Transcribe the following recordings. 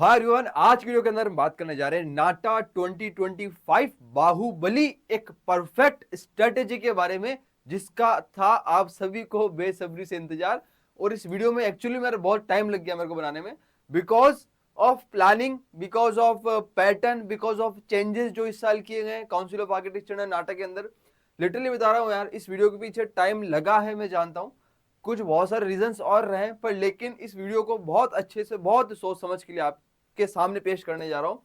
Hi everyone, आज की video के अंदर हम बात करने जा रहे हैं नाटा 2025 बाहुबली, एक परफेक्ट स्ट्रेटेजी के बारे में जिसका था आप सभी को बेसब्री से इंतजार। और इस वीडियो में एक्चुअली मेरा बहुत टाइम लग गया मेरे को बनाने में, because of planning, because of pattern, because of changes जो इस साल किए गए काउंसिल ऑफ आर्किटेक्चर ने नाटा के अंदर। लिटरली बता रहा हूँ यार, इस वीडियो के पीछे टाइम लगा है, मैं जानता हूँ कुछ बहुत सारे रीजंस और रहे, पर लेकिन इस वीडियो को बहुत अच्छे से, बहुत सोच समझ के लिए आपके सामने पेश करने जा रहा हूँ।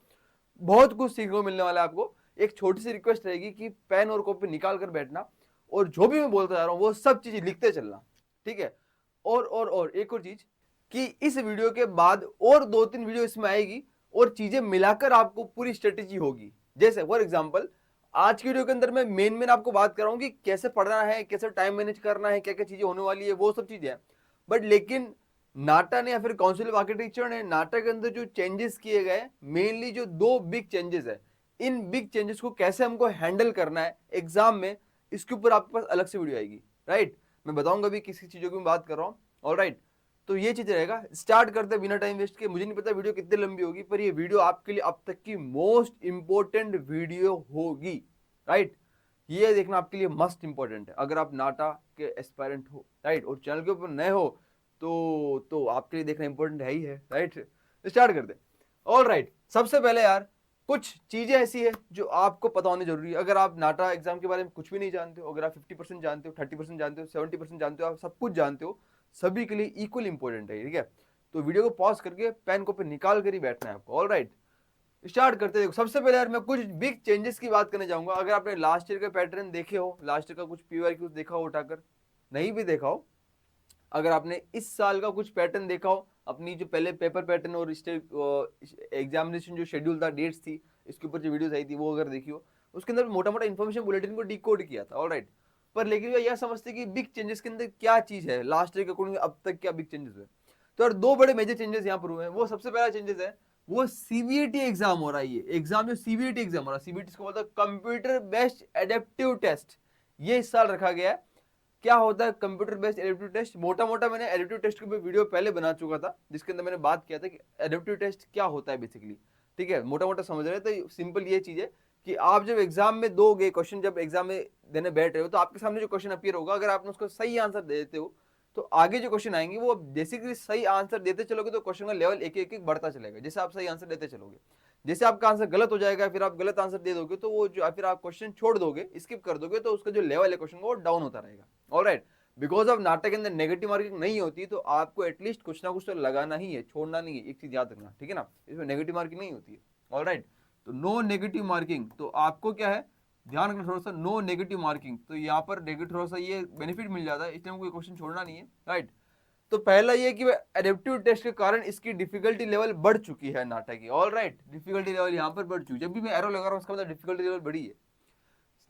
बहुत कुछ सीखने को मिलने वाला है आपको। एक छोटी सी रिक्वेस्ट रहेगी कि पेन और कॉपी निकाल कर बैठना और जो भी मैं बोलता जा रहा हूँ वो सब चीजें लिखते चलना, ठीक है। और एक और चीज कि इस वीडियो के बाद और 2-3 वीडियो इसमें आएगी और चीजें मिलाकर आपको पूरी स्ट्रेटेजी होगी। जैसे फॉर एग्जाम्पल आज की वीडियो के अंदर मैं मेन आपको बात कर रहा हूँ कि कैसे पढ़ना है, कैसे टाइम मैनेज करना है, क्या क्या चीजें होने वाली है, वो सब चीजें हैं। बट लेकिन नाटा ने या फिर काउंसिल ऑफ आर्किटेक्चर ने नाटा के अंदर जो चेंजेस किए गए, मेनली जो 2 बिग चेंजेस है, इन बिग चेंजेस को कैसे हमको हैंडल करना है एग्जाम में, इसके ऊपर आपके पास अलग से वीडियो आएगी। राइट, मैं बताऊंगा भी किस चीजों की मैं बात कर रहा हूँ। ऑलराइट, तो ये चीज रहेगा। स्टार्ट करते बिना टाइम वेस्ट के। मुझे नहीं पता वीडियो कितनी लंबी होगी, पर ये वीडियो आपके लिए अब तक की मोस्ट इंपोर्टेंट वीडियो होगी। राइट, ये देखना आपके लिए मस्ट इंपॉर्टेंट है अगर आप नाटा के एस्पायरेंट हो। राइट, और चैनल के ऊपर नए हो तो आपके लिए देखना इंपॉर्टेंट है ही है। राइट, स्टार्ट करते। ऑल राइट, सबसे पहले यार कुछ चीजें ऐसी है जो आपको पता होनी जरूरी है। अगर आप नाटा एग्जाम के बारे में कुछ भी नहीं जानते हो, अगर आप 50% जानते हो, 30% जानते हो, 70% जानते हो, आप सब कुछ जानते हो, सभी के लिए इक्वल इंपॉर्टेंट है, ठीक है। तो वीडियो को पॉज करके पेन को पे निकाल कर ही बैठना है आपको। ऑल राइट, स्टार्ट करते। देखो, सबसे पहले यार मैं कुछ बिग चेंजेस की बात करने जाऊंगा। अगर आपने लास्ट ईयर का पैटर्न देखे हो, लास्ट ईयर का कुछ पीवाईक्यू देखा हो उठाकर, नहीं भी देखा हो, अगर आपने इस साल का कुछ पैटर्न देखा हो, अपनी जो पहले पेपर पैटर्न और एग्जामिनेशन जो शेड्यूल था, डेट्स थी, इसके ऊपर जो वीडियोस आई थी, वो अगर देखी हो, उसके अंदर मोटा मोटा इन्फॉर्मेशन बुलेटिन को डिकोड किया था। ऑलराइट, पर लेकिन यह समझते कि बिग चेंजेस के अंदर क्या चीज है, लास्ट ईयर के अकॉर्डिंग अब तक क्या बिग चेंजेस हुए। तो यार 2 बड़े मेजर चेंजेस यहाँ पर हुए हैं। वो सबसे पहला चेंजेस है, वो सीबीएटी एग्जाम हो रहा है। ये एग्जाम जो सीबीएटी एग्जाम हो रहा है, सीबीएटी को बोलता है कंप्यूटर बेस्ड एडेप्टिव टेस्ट, ये इस साल रखा गया है। क्या होता है कंप्यूटर बेस्ड एडेप्टिव टेस्ट? मोटा मोटा मैंने एडेप्टिव टेस्ट के ऊपर वीडियो पहले बना चुका था, जिसके अंदर मैंने बात किया था कि एडेप्टिव टेस्ट क्या होता है बेसिकली, ठीक है। मोटा मोटा समझ रहे हैं, तो सिंपल ये चीज है कि आप जब एग्जाम में दोगे क्वेश्चन, जब एग्जाम में देने बैठ रहे हो, तो आपके सामने जो क्वेश्चन अपीयर होगा, अगर आपने उसको सही आंसर दे देते हो, तो आगे जो क्वेश्चन आएंगे वो बेसिकली सही आंसर देते चलोगे तो क्वेश्चन का लेवल एक एक बढ़ता चलेगा, जैसे आप सही आंसर देते चलोगे। जैसे आपका आंसर गलत हो जाएगा, फिर आप गलत आंसर दे दोगे, तो वो जो फिर आप क्वेश्चन छोड़ दोगे, स्किप कर दोगे, तो उसका जो लेवल है क्वेश्चन का वो डाउन होता रहेगा। ऑलराइट, बिकॉज ऑफ नाटक के अंदर नेगेटिव मार्किंग नहीं होती, तो आपको एटलीस्ट कुछ ना कुछ तो लगाना ही है, छोड़ना नहीं है, एक चीज याद रखना, ठीक है ना। इसमें नेगेटिव मार्किंग नहीं होती है। ऑलराइट, तो नो नेगेटिव मार्किंग, तो आपको क्या है ध्यान रखना थोड़ा सा, नो नेगेटिव मार्किंग। तो यहाँ पर नेगेटिव थोड़ा सा ये बेनिफिट मिल जाता है, इसलिए कोई क्वेश्चन छोड़ना नहीं है। राइट, तो पहला ये कि एडेप्टिव टेस्ट के कारण इसकी डिफिकल्टी लेवल बढ़ चुकी है नाटक की। ऑल राइट, डिफिकल्टी लेवल यहाँ पर बढ़ चुकी है। जब भी मैं एरो लगा रहा हूँ उसका मतलब डिफिकल्टी लेवल बढ़ी है।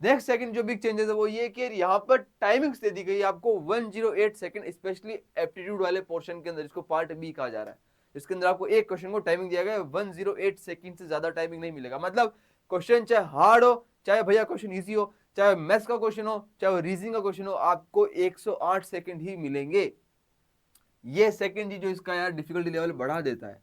नेक्स्ट सेकंड जो बिग चेंजेस है वो ये कि यहाँ पर टाइमिंग्स दे दी गई आपको 108 सेकंड, स्पेशली एप्टीट्यूड वाले पोर्शन के अंदर, जिसको पार्ट बी कहा जा रहा है। इसके अंदर आपको एक क्वेश्चन को टाइमिंग दिया गया है, 108 सेकंड से ज्यादा टाइमिंग नहीं मिलेगा। मतलब क्वेश्चन चाहे हार्ड हो, चाहे भैया क्वेश्चन इजी हो, चाहे मैथ्स का क्वेश्चन हो, चाहे रीजनिंग का क्वेश्चन हो, आपको 108 सेकंड ही मिलेंगे। ये सेकंड जी जो इसका यार डिफिकल्टी लेवल बढ़ा देता है।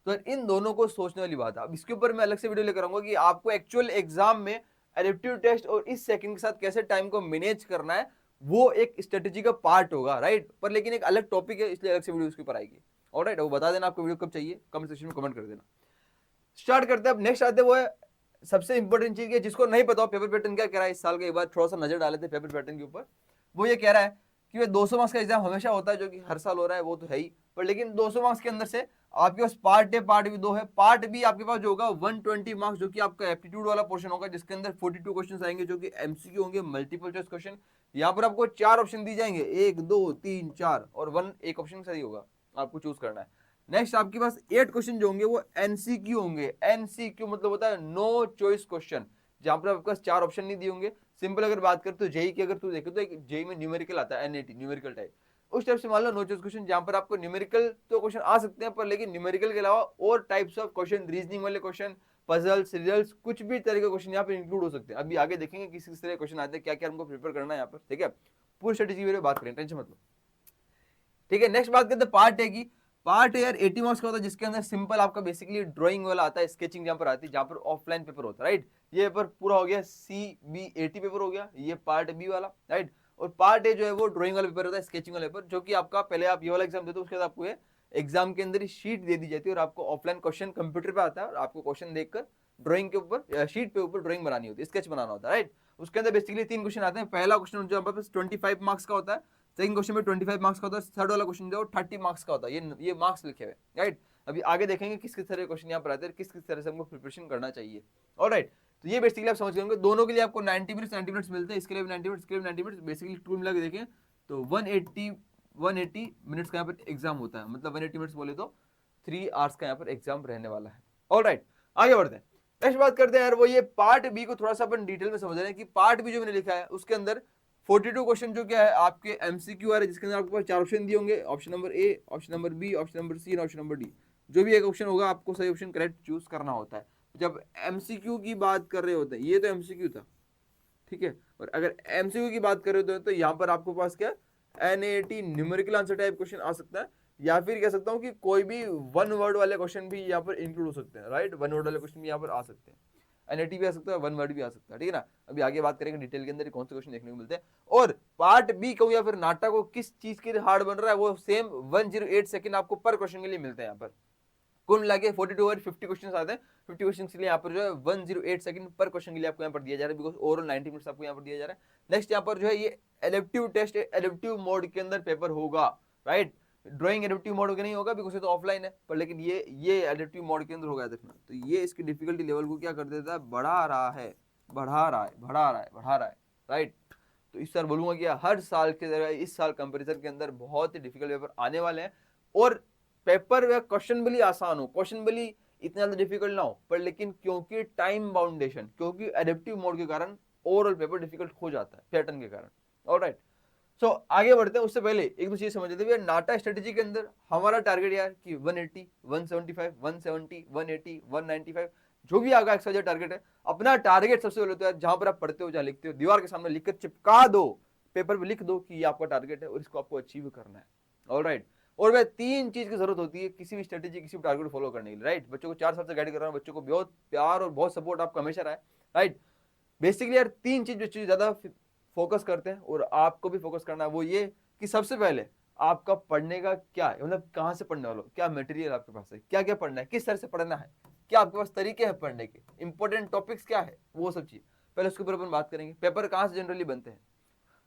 तो इन दोनों को सोचने वाली बात है। अब इसके ऊपर मैं अलग से वीडियो लेकर आऊंगा कि आपको एक्चुअल एग्जाम में एडेप्टिव टेस्ट और इस सेकंड के साथ कैसे टाइम को मैनेज करना है, वो एक स्ट्रेटेजी का पार्ट होगा। राइट, पर लेकिन एक अलग टॉपिक है, इसलिए अलग से वीडियो उसके ऊपर आएगी। ऑलराइट, वो बता देना आपको वीडियो कब चाहिए, कमेंट सेक्शन में कमेंट कर देना। स्टार्ट करते हैं। अब नेक्स्ट आते वो है सबसे इंपॉर्टेंट चीज, जिसको नहीं पता पेपर पैटर्न क्या कह रहा है इस साल का, एक बार थोड़ा सा नजर डाले थे पेपर पैटर्न के ऊपर। वो ये कह रहा है कि वे 200 मार्क्स का एग्जाम हमेशा होता है, जो कि हर साल हो रहा है, वो तो है ही। पर लेकिन 200 मार्क्स के अंदर से आपके पास पार्ट ए पार्ट बी 2 है। पार्ट बी आपके पास जो होगा 120 मार्क्स, जो कि आपका एप्टीट्यूड वाला पोर्शन होगा, जिसके अंदर 42 क्वेश्चन आएंगे, जो कि एमसीक्यू होंगे, मल्टीपल चॉइस क्वेश्चन। यहाँ पर आपको 4 ऑप्शन दी जाएंगे, 1 2 3 4, और 1 एक ऑप्शन सही होगा, आपको चूज करना है। नेक्स्ट आपके पास 8 क्वेश्चन जो होंगे वो एनसीक्यू होंगे। एनसीक्यू मतलब होता है नो चॉइस क्वेश्चन, जहां पर आपके पास 4 ऑप्शन नहीं दिए होंगे। सिंपल अगर बात करें तो जेई की अगर तू देखे तो एक जेई में न्यूमेरिकल आता है, एनएटी न्यूमेरिकल टाइप, उस टाइप से मान लो नो चॉइस क्वेश्चन, जहां पर आपको न्यूमेरिकल तो क्वेश्चन आ सकते हैं, पर लेकिन न्यूमेरिकल के अलावा और टाइप्स ऑफ क्वेश्चन, रीजनिंग वाले क्वेश्चन, पजल्स, रिजल्ट्स, कुछ भी तरह के क्वेश्चन यहाँ पर इंक्लूड हो सकते हैं। अभी आगे देखेंगे किस किस तरह के क्वेश्चन आते हैं, क्या क्या हमको प्रिपेयर करना है यहाँ पर, ठीक है। पूरी स्ट्रेटेजी बात करें, टेंशन मत लो, ठीक है। नेक्स्ट बात करते हैं पार्ट ए की। पार्ट यार 80 मार्क्स का होता है, जिसके अंदर सिंपल आपका बेसिकली ड्राइंग वाला आता है, स्केचिंग जहाँ पर आती है, जहाँ पर ऑफलाइन पेपर होता है, राइट। ये पेपर पूरा हो गया, CB80 पेपर हो गया, ये पार्ट बी वाला, राइट। और पार्ट ए जो है वो ड्राइंग वाला पेपर होता है, स्केचिंग वाला पेपर, जो कि आपका पहले आप ये वाला एग्जाम देते हो, उसके बाद आपको ये एग्जाम के अंदर ही शीट दे दी जाती है और आपको ऑफलाइन क्वेश्चन कंप्यूटर पे आता है और आपको क्वेश्चन देखकर ड्राइंग के ऊपर शीट पे ऊपर ड्राइंग बनानी होती है, स्केच बनाना होता है, राइट। उसके अंदर बेसिकली 3 क्वेश्चन आते हैं। पहला क्वेश्चन जो हमारे पास 25 मार्क्स का होता है, सेकंड क्वेश्चन में 25 मार्क्स का होता है, थर्ड वाला क्वेश्चन जो 30 मार्क्स का होता है। ये मार्क्स लिखे हुए, राइट। अभी आगे देखेंगे किस किस तरह के क्वेश्चन यहाँ पर आते हैं, किस किस तरह से हमको प्रिपरेशन करना चाहिए, ऑलराइट। तो ये बेसिकली आप समझ गए, दोनों के लिए आपको 90 मिनट्स मिलते हैं, इसके लिए भी 90 मिनट्स, इसके लिए भी 90 मिनट्स, बेसिकली टूल मिला के देखें तो 180 मिनट्स का यहाँ पर एग्जाम होता है, मतलब 180 मिनट्स बोले तो 3 आवर्स का यहाँ पर एग्जाम रहने वाला है, ऑलराइट। आगे बढ़ते हैं, नेक्स्ट बात करते हैं यार, वो ये पार्ट बी को थोड़ा सा अपन डिटेल में समझ रहे हैं कि पार्ट बी जो मैंने लिखा है उसके अंदर 42 क्वेश्चन जो क्या है आपके MCQ आ रहे हैं, जिसके अंदर आपके पास 4 ऑप्शन दिए होंगे, option number A, option number B, option number C और ऑप्शन नंबर डी। जो भी एक ऑप्शन होगा आपको सही ऑप्शन करेक्ट चूज करना होता है। जब MCQ की बात कर रहे होते हैं, ये तो MCQ था, ठीक है, और अगर MCQ की बात कर रहे होते हैं तो यहाँ पर आपको पास क्या NAT numerical answer type question आ सकता है, या फिर कह सकता हूँ कि कोई भी वन वर्ड वाले क्वेश्चन भी यहाँ पर इंक्लूड हो सकते हैं, राइट। वन वर्ड वाले क्वेश्चन भी यहाँ पर आ सकते हैं, NAT भी आ सकता है, वन वर्ड भी आ सकता है, ठीक है ना। अभी आगे बात करेंगे डिटेल के अंदर कौन से क्वेश्चन देखने को मिलते हैं। और पार्ट बी कहूँ या फिर नाटा को किस चीज के लिए हार्ड बन रहा है, वो सेम 108 सेकंड आपको पर क्वेश्चन के लिए मिलते हैं यहाँ पर। कुल मिला के 42 ओवर 50 क्वेश्चन आते हैं, 50 क्वेश्चन के लिए यहाँ पर जो है 108 सेकंड पर क्वेश्चन के लिए आपको यहाँ पर दिया जा रहा है, बिकॉज ओवरऑल 90 मिनट्स आपको यहाँ पर दिया जा रहा है। नेक्स्ट यहाँ पर जो है ये एलिप्टिव टेस्ट, एलिप्टिव मोड के अंदर पेपर होगा, राइट। ड्राइंग एडिप्टिव मोड के नहीं होगा बिकॉज ये तो ऑफलाइन है, पर लेकिन ये एडिप्टिव मोड के अंदर होगा, देखना। तो ये इसकी डिफिकल्टी लेवल को क्या कर देता है, बढ़ा रहा है, बढ़ा रहा है, बढ़ा रहा है, बढ़ा रहा है, राइट। तो इस साल बोलूंगा कि हर साल के जगह इस साल कंपैरिजन के अंदर बहुत ही डिफिकल्ट पेपर आने वाले हैं, और पेपर व क्वेश्चन भले आसान हो, क्वेश्चन भले इतना ज्यादा डिफिकल्ट ना हो, पर लेकिन क्योंकि टाइम बाउंडेशन, क्योंकि एडिप्टिव मोड के कारण ओवरऑल पेपर डिफिकल्ट हो जाता है पैटर्न के कारण, ऑलराइट। सो आगे बढ़ते हैं, उससे पहले एक दो चीज समझ लेते हैं। नाटा स्ट्रेटेजी के अंदर हमारा टारगेट यार कि 180, 175, 170, 180, 195 जो भी आगा एक्स्ट्रा टारगेट है, अपना टारगेट सबसे पहले तो यार जहां पर आप पढ़ते हो, जहां लिखते हो, दीवार के सामने लिखकर चिपका दो, पेपर पे लिख दो कि ये आपका टारगेट है और इसको आपको अचीव करना है, ऑलराइट। और वह 3 चीज की जरूरत होती है किसी भी स्ट्रेटेजी, किसी भी टारगेट को फॉलो करने के लिए, राइट। बच्चों को 4 साल से गाइड कर रहा हूं, बच्चों को बहुत प्यार और बहुत सपोर्ट आपका हमेशा रहा है, राइट। बेसिकली यार 3 चीज बच्चे ज्यादा फोकस करते हैं और आपको भी फोकस करना है, वो ये कि सबसे पहले आपका पढ़ने का क्या है, मतलब कहाँ से पढ़ने वाले हो, क्या मटेरियल आपके पास है, क्या क्या पढ़ना है, किस तरह से पढ़ना है, क्या आपके पास तरीके हैं पढ़ने के, इंपॉर्टेंट टॉपिक्स क्या है, वो सब चीज पहले उसके ऊपर अपन बात करेंगे। पेपर कहाँ से जनरली बनते हैं।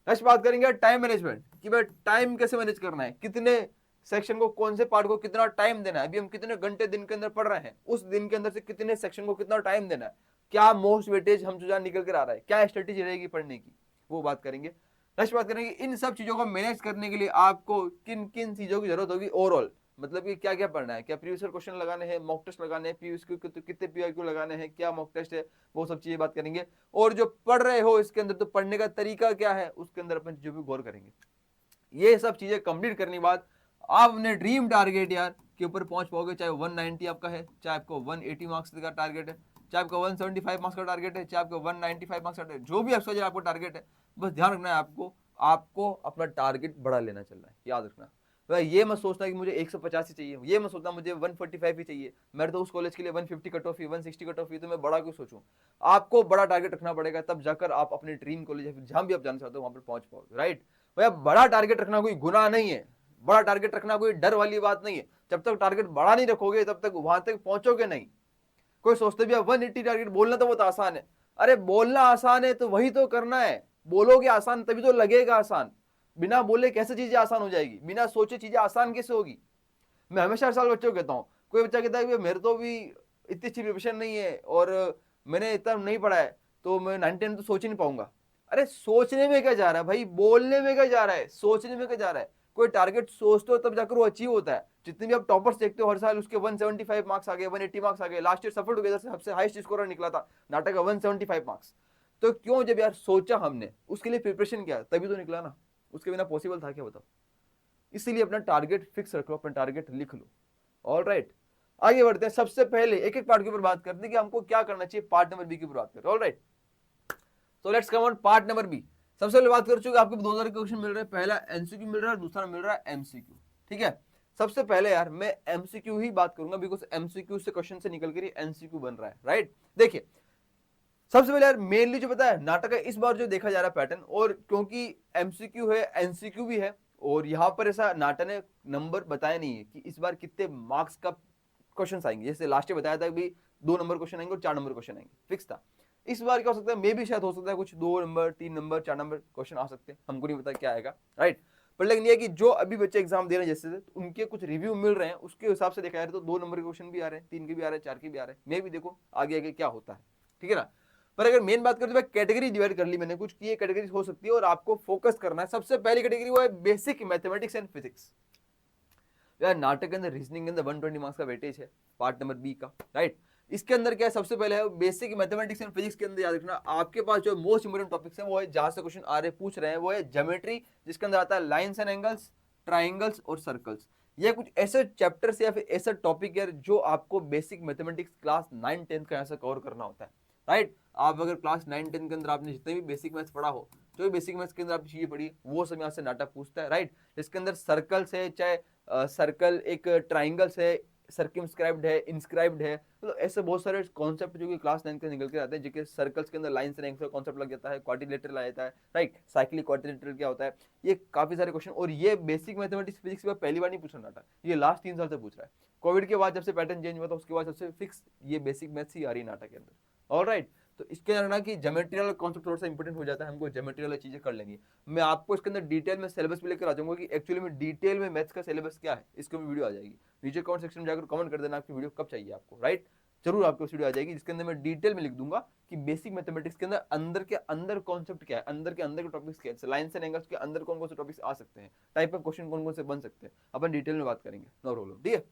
नेक्स्ट बात करेंगे टाइम मैनेजमेंट, कि भाई टाइम कैसे मैनेज करना है, कितने सेक्शन को, कौन से पार्ट को कितना टाइम देना है, अभी हम कितने घंटे दिन के अंदर पढ़ रहे हैं, उस दिन के अंदर से कितने सेक्शन को कितना टाइम देना है, क्या मोस्ट वेटेज हम जो निकल कर आ रहा है, क्या स्ट्रेटेजी रहेगी पढ़ने की, वो बात करेंगे। नेक्स्ट बात करेंगे इन सब चीजों को मैनेज करने के लिए आपको किन किन चीजों की जरूरत होगी ओवरऑल, मतलब कि क्या क्या पढ़ना है, क्या प्रीवियस क्वेश्चन लगाने हैं, मॉक टेस्ट लगाने हैं, पीयूष कितने पीआईक्यू लगाने हैं, क्या मॉक टेस्ट है, वो सब चीजें बात करेंगे। और जो पढ़ रहे हो इसके अंदर तो पढ़ने का तरीका क्या है, उसके अंदर अपन जो भी गौर करेंगे। ये सब चीजें कंप्लीट करने के बाद आप अपने ड्रीम टारगेट यार के ऊपर पहुंच पाओगे, चाहे 190 आपका है, चाहे आपको 180 मार्क्स का टारगेट है, चाहे आपका 175 मार्क्स का टारगेट है, चाहे आपका 195 मार्क्स का टारगेट, जो भी आपको टारगेट है, बस ध्यान रखना है आपको अपना टारगेट बड़ा लेना चल रहा है, याद रखना। तो ये मत सोचना कि मुझे 150 ही चाहिए, ये मत सोचना मुझे 145 ही चाहिए, मेरे तो उस कॉलेज के लिए 150 कट ऑफ ही, 160 कट ऑफ ही, तो मैं बड़ा क्यों सोचूं। आपको बड़ा टारगेट रखना पड़ेगा, तब जाकर आप अपने ड्रीम कॉलेज या फिर जहां भी आप जाना चाहते हो वहां पर पहुंच पाओगे, राइट। भैया बड़ा टारगेट रखना कोई गुनाह नहीं है, बड़ा टारगेट रखना कोई डर वाली बात नहीं है, जब तक टारगेट बड़ा नहीं रखोगे तब तक वहां तक पहुंचोगे नहीं। कोई सोचते भी 180 टारगेट बोलना तो बहुत आसान है, अरे बोलना आसान है तो वही तो करना है, बोलोगे आसान तभी तो लगेगा आसान, बिना बोले कैसे चीजें आसान हो जाएगी, बिना सोचे चीजें आसान कैसे होगी। मैं हमेशा हर साल बच्चों को कहता हूँ, कोई बच्चा कहता है मेरे तो भी इतनी अच्छी प्रिपरेशन नहीं है और मैंने इतना नहीं पढ़ा है तो मैं 90 तो सोच ही नहीं पाऊंगा। अरे सोचने में क्या जा रहा है भाई, बोलने में क्या जा रहा है, सोचने में क्या जा रहा है। कोई टारगेट सोचते हो तब जाकर वो अचीव होता है। जितने भी आप टॉपर्स देखते हो हर साल उसके 175 मार्क्स आ गए, 180 मार्क्स आ गए। लास्ट ईयर सफर टुगेदर से सबसे हाईएस्ट स्कोर निकला था नाटक का 175 मार्क्स। तो क्यों, जब यार सोचा हमने, उसके लिए प्रिपरेशन किया, तभी तो निकला ना, उसके बिना पॉसिबल था क्या बताओ। इसीलिए अपना टारगेट फिक्स रख लो, अपना टारगेट लिख लो, ऑलराइट। आगे बढ़ते हैं, सबसे पहले एक एक पार्ट के ऊपर बात करते हैं कि हमको क्या करना चाहिए। पार्ट नंबर बी की ऊपर बात करते हैं, ऑलराइट। तो let's come on part number B. सबसे पहले बात कर चुके आपको 2000 के क्वेश्चन मिल रहे हैं, पहला एमसीक्यू मिल रहा है, दूसरा मिल रहा है एमसीक्यू, ठीक है। सबसे पहले यार मैं एमसीक्यू ही बात करूंगा, बिकॉज एमसीक्यू से क्वेश्चन से निकल कर ही एमसीक्यू बन रहा है, राइट। देखिए सबसे पहले यार मेनली जो पता है नाटक है इस बार जो देखा जा रहा है पैटर्न, और क्योंकि एमसीक्यू है एनसीक्यू भी है, और यहाँ पर ऐसा नाटक ने नंबर बताया नहीं है कि इस बार कितने मार्क्स का क्वेश्चन आएंगे। जैसे लास्ट में बताया था कि 2 नंबर क्वेश्चन आएंगे और 4 नंबर क्वेश्चन आएंगे, फिक्स था। इस बार क्या हो सकता है, मे भी शायद हो सकता है कुछ 2 नंबर 3 नंबर 4 नंबर क्वेश्चन आ सकते हैं, हमको नहीं पता क्या आएगा, राइट। पर लेकिन ये कि जो अभी बच्चे एग्जाम दे रहे हैं जैसे तो उनके कुछ रिव्यू मिल रहे हैं, उसके हिसाब से देखा जाए तो 2 नंबर के क्वेश्चन भी आ रहे हैं, 3 के भी आ रहे हैं, 4 के भी आ रहे हैं, मे भी देखो आगे आगे क्या होता है, ठीक है ना। पर अगर मेन बात करें तो कैटेगरी डिवाइड कर ली मैंने कुछ कि ये कैटेगरी हो सकती है और आपको फोकस करना है। सबसे पहली कैटेगरी वो है बेसिक मैथमेटिक्स एंड फिजिक्स। यार नाटक के अंदर रीजनिंग के अंदर 120 मार्क्स का वेटेज है पार्ट नंबर बी का, राइट। इसके अंदर क्या है, सबसे पहले है बेसिक मैथमेटिक्स एंड फिजिक्स के अंदर याद रखना आपके पास जो मोस्ट इंपोर्टेंट टॉपिक्स है वो है, जहां से क्वेश्चन आ रहे पूछ रहे हैं, वो है ज्योमेट्री, जिसके अंदर आता है लाइंस एंड एंगल्स, ट्राइंगल्स और सर्कल्स। ये कुछ ऐसे चैप्टर्स या फिर ऐसा टॉपिक है जो आपको बेसिक मैथमेटिक्स क्लास 9-10 का ऐसा कवर करना होता है, राइट। आप अगर क्लास 9-10 के अंदर आपने जितने भी बेसिक मैथ्स पढ़ा हो, जो भी बेसिक मैथ्स के अंदर आपने चीजें पढ़ी, वो सब यहाँ से नाटक पूछता है, राइट। इसके अंदर सर्कल्स है, चाहे सर्कल एक ट्राइंगल्स है, सर्कमस्क्राइब्ड है, इंस्क्राइब्ड है, तो ऐसे बहुत सारे कॉन्सेप्ट जो कि क्लास 9 के निकल के आते हैं, जो कि सर्कल्स के अंदर लाइंस एंड एंगल्स का कॉन्सेप्ट लग जाता है, क्वाड्रिलेटरल आ जाता है, राइट। साइक्लिक क्वाड्रिलेटरल क्या होता है, ये काफी सारे क्वेश्चन, और ये बेसिक मैथमेटिक्स फिजिक्स के बाद पहली बार नहीं पूछ रहा था, ये लास्ट 3 साल से पूछ रहा है। कोविड के बाद जब से पैटर्न चेंज हुआ था उसके बाद सबसे फिक्स ये बेसिक मैथ्स ही आ रही है नाटक के अंदर, ऑलराइट। तो इसके अंदर ना कि ज्योमेट्री वाला कॉन्सेप्ट थोड़ा सा इंपॉर्टेंट हो जाता है, हमको ज्योमेट्री वाली चीजें कर लेंगे। मैं आपको इसके अंदर डिटेल में सिलेबस भी लेकर आ जाऊंगा कि एक्चुअली में डिटेल में मैथ्स का सिलेबस क्या है, इसकी भी वीडियो आ जाएगी। नीचे कमेंट सेक्शन में जाकर कमेंट कर देना आपकी वीडियो कब चाहिए आपको, राइट। जरूर आपको वीडियो आ जाएगी जिसके अंदर मैं डिटेल में लिख दूंगा कि बेसिक मैथमेटिक्स के अंदर के अंदर कॉन्सेप्ट क्या है, अंदर के टॉपिक्स क्या है, लाइन्स एंड एंगल्स के अंदर कौन कौन से टॉपिक्स आ सकते हैं, टाइप ऑफ क्वेश्चन कौन कौन से बन सकते हैं, अपन डिटेल में बात करेंगे, नो प्रॉब्लम, ठीक है।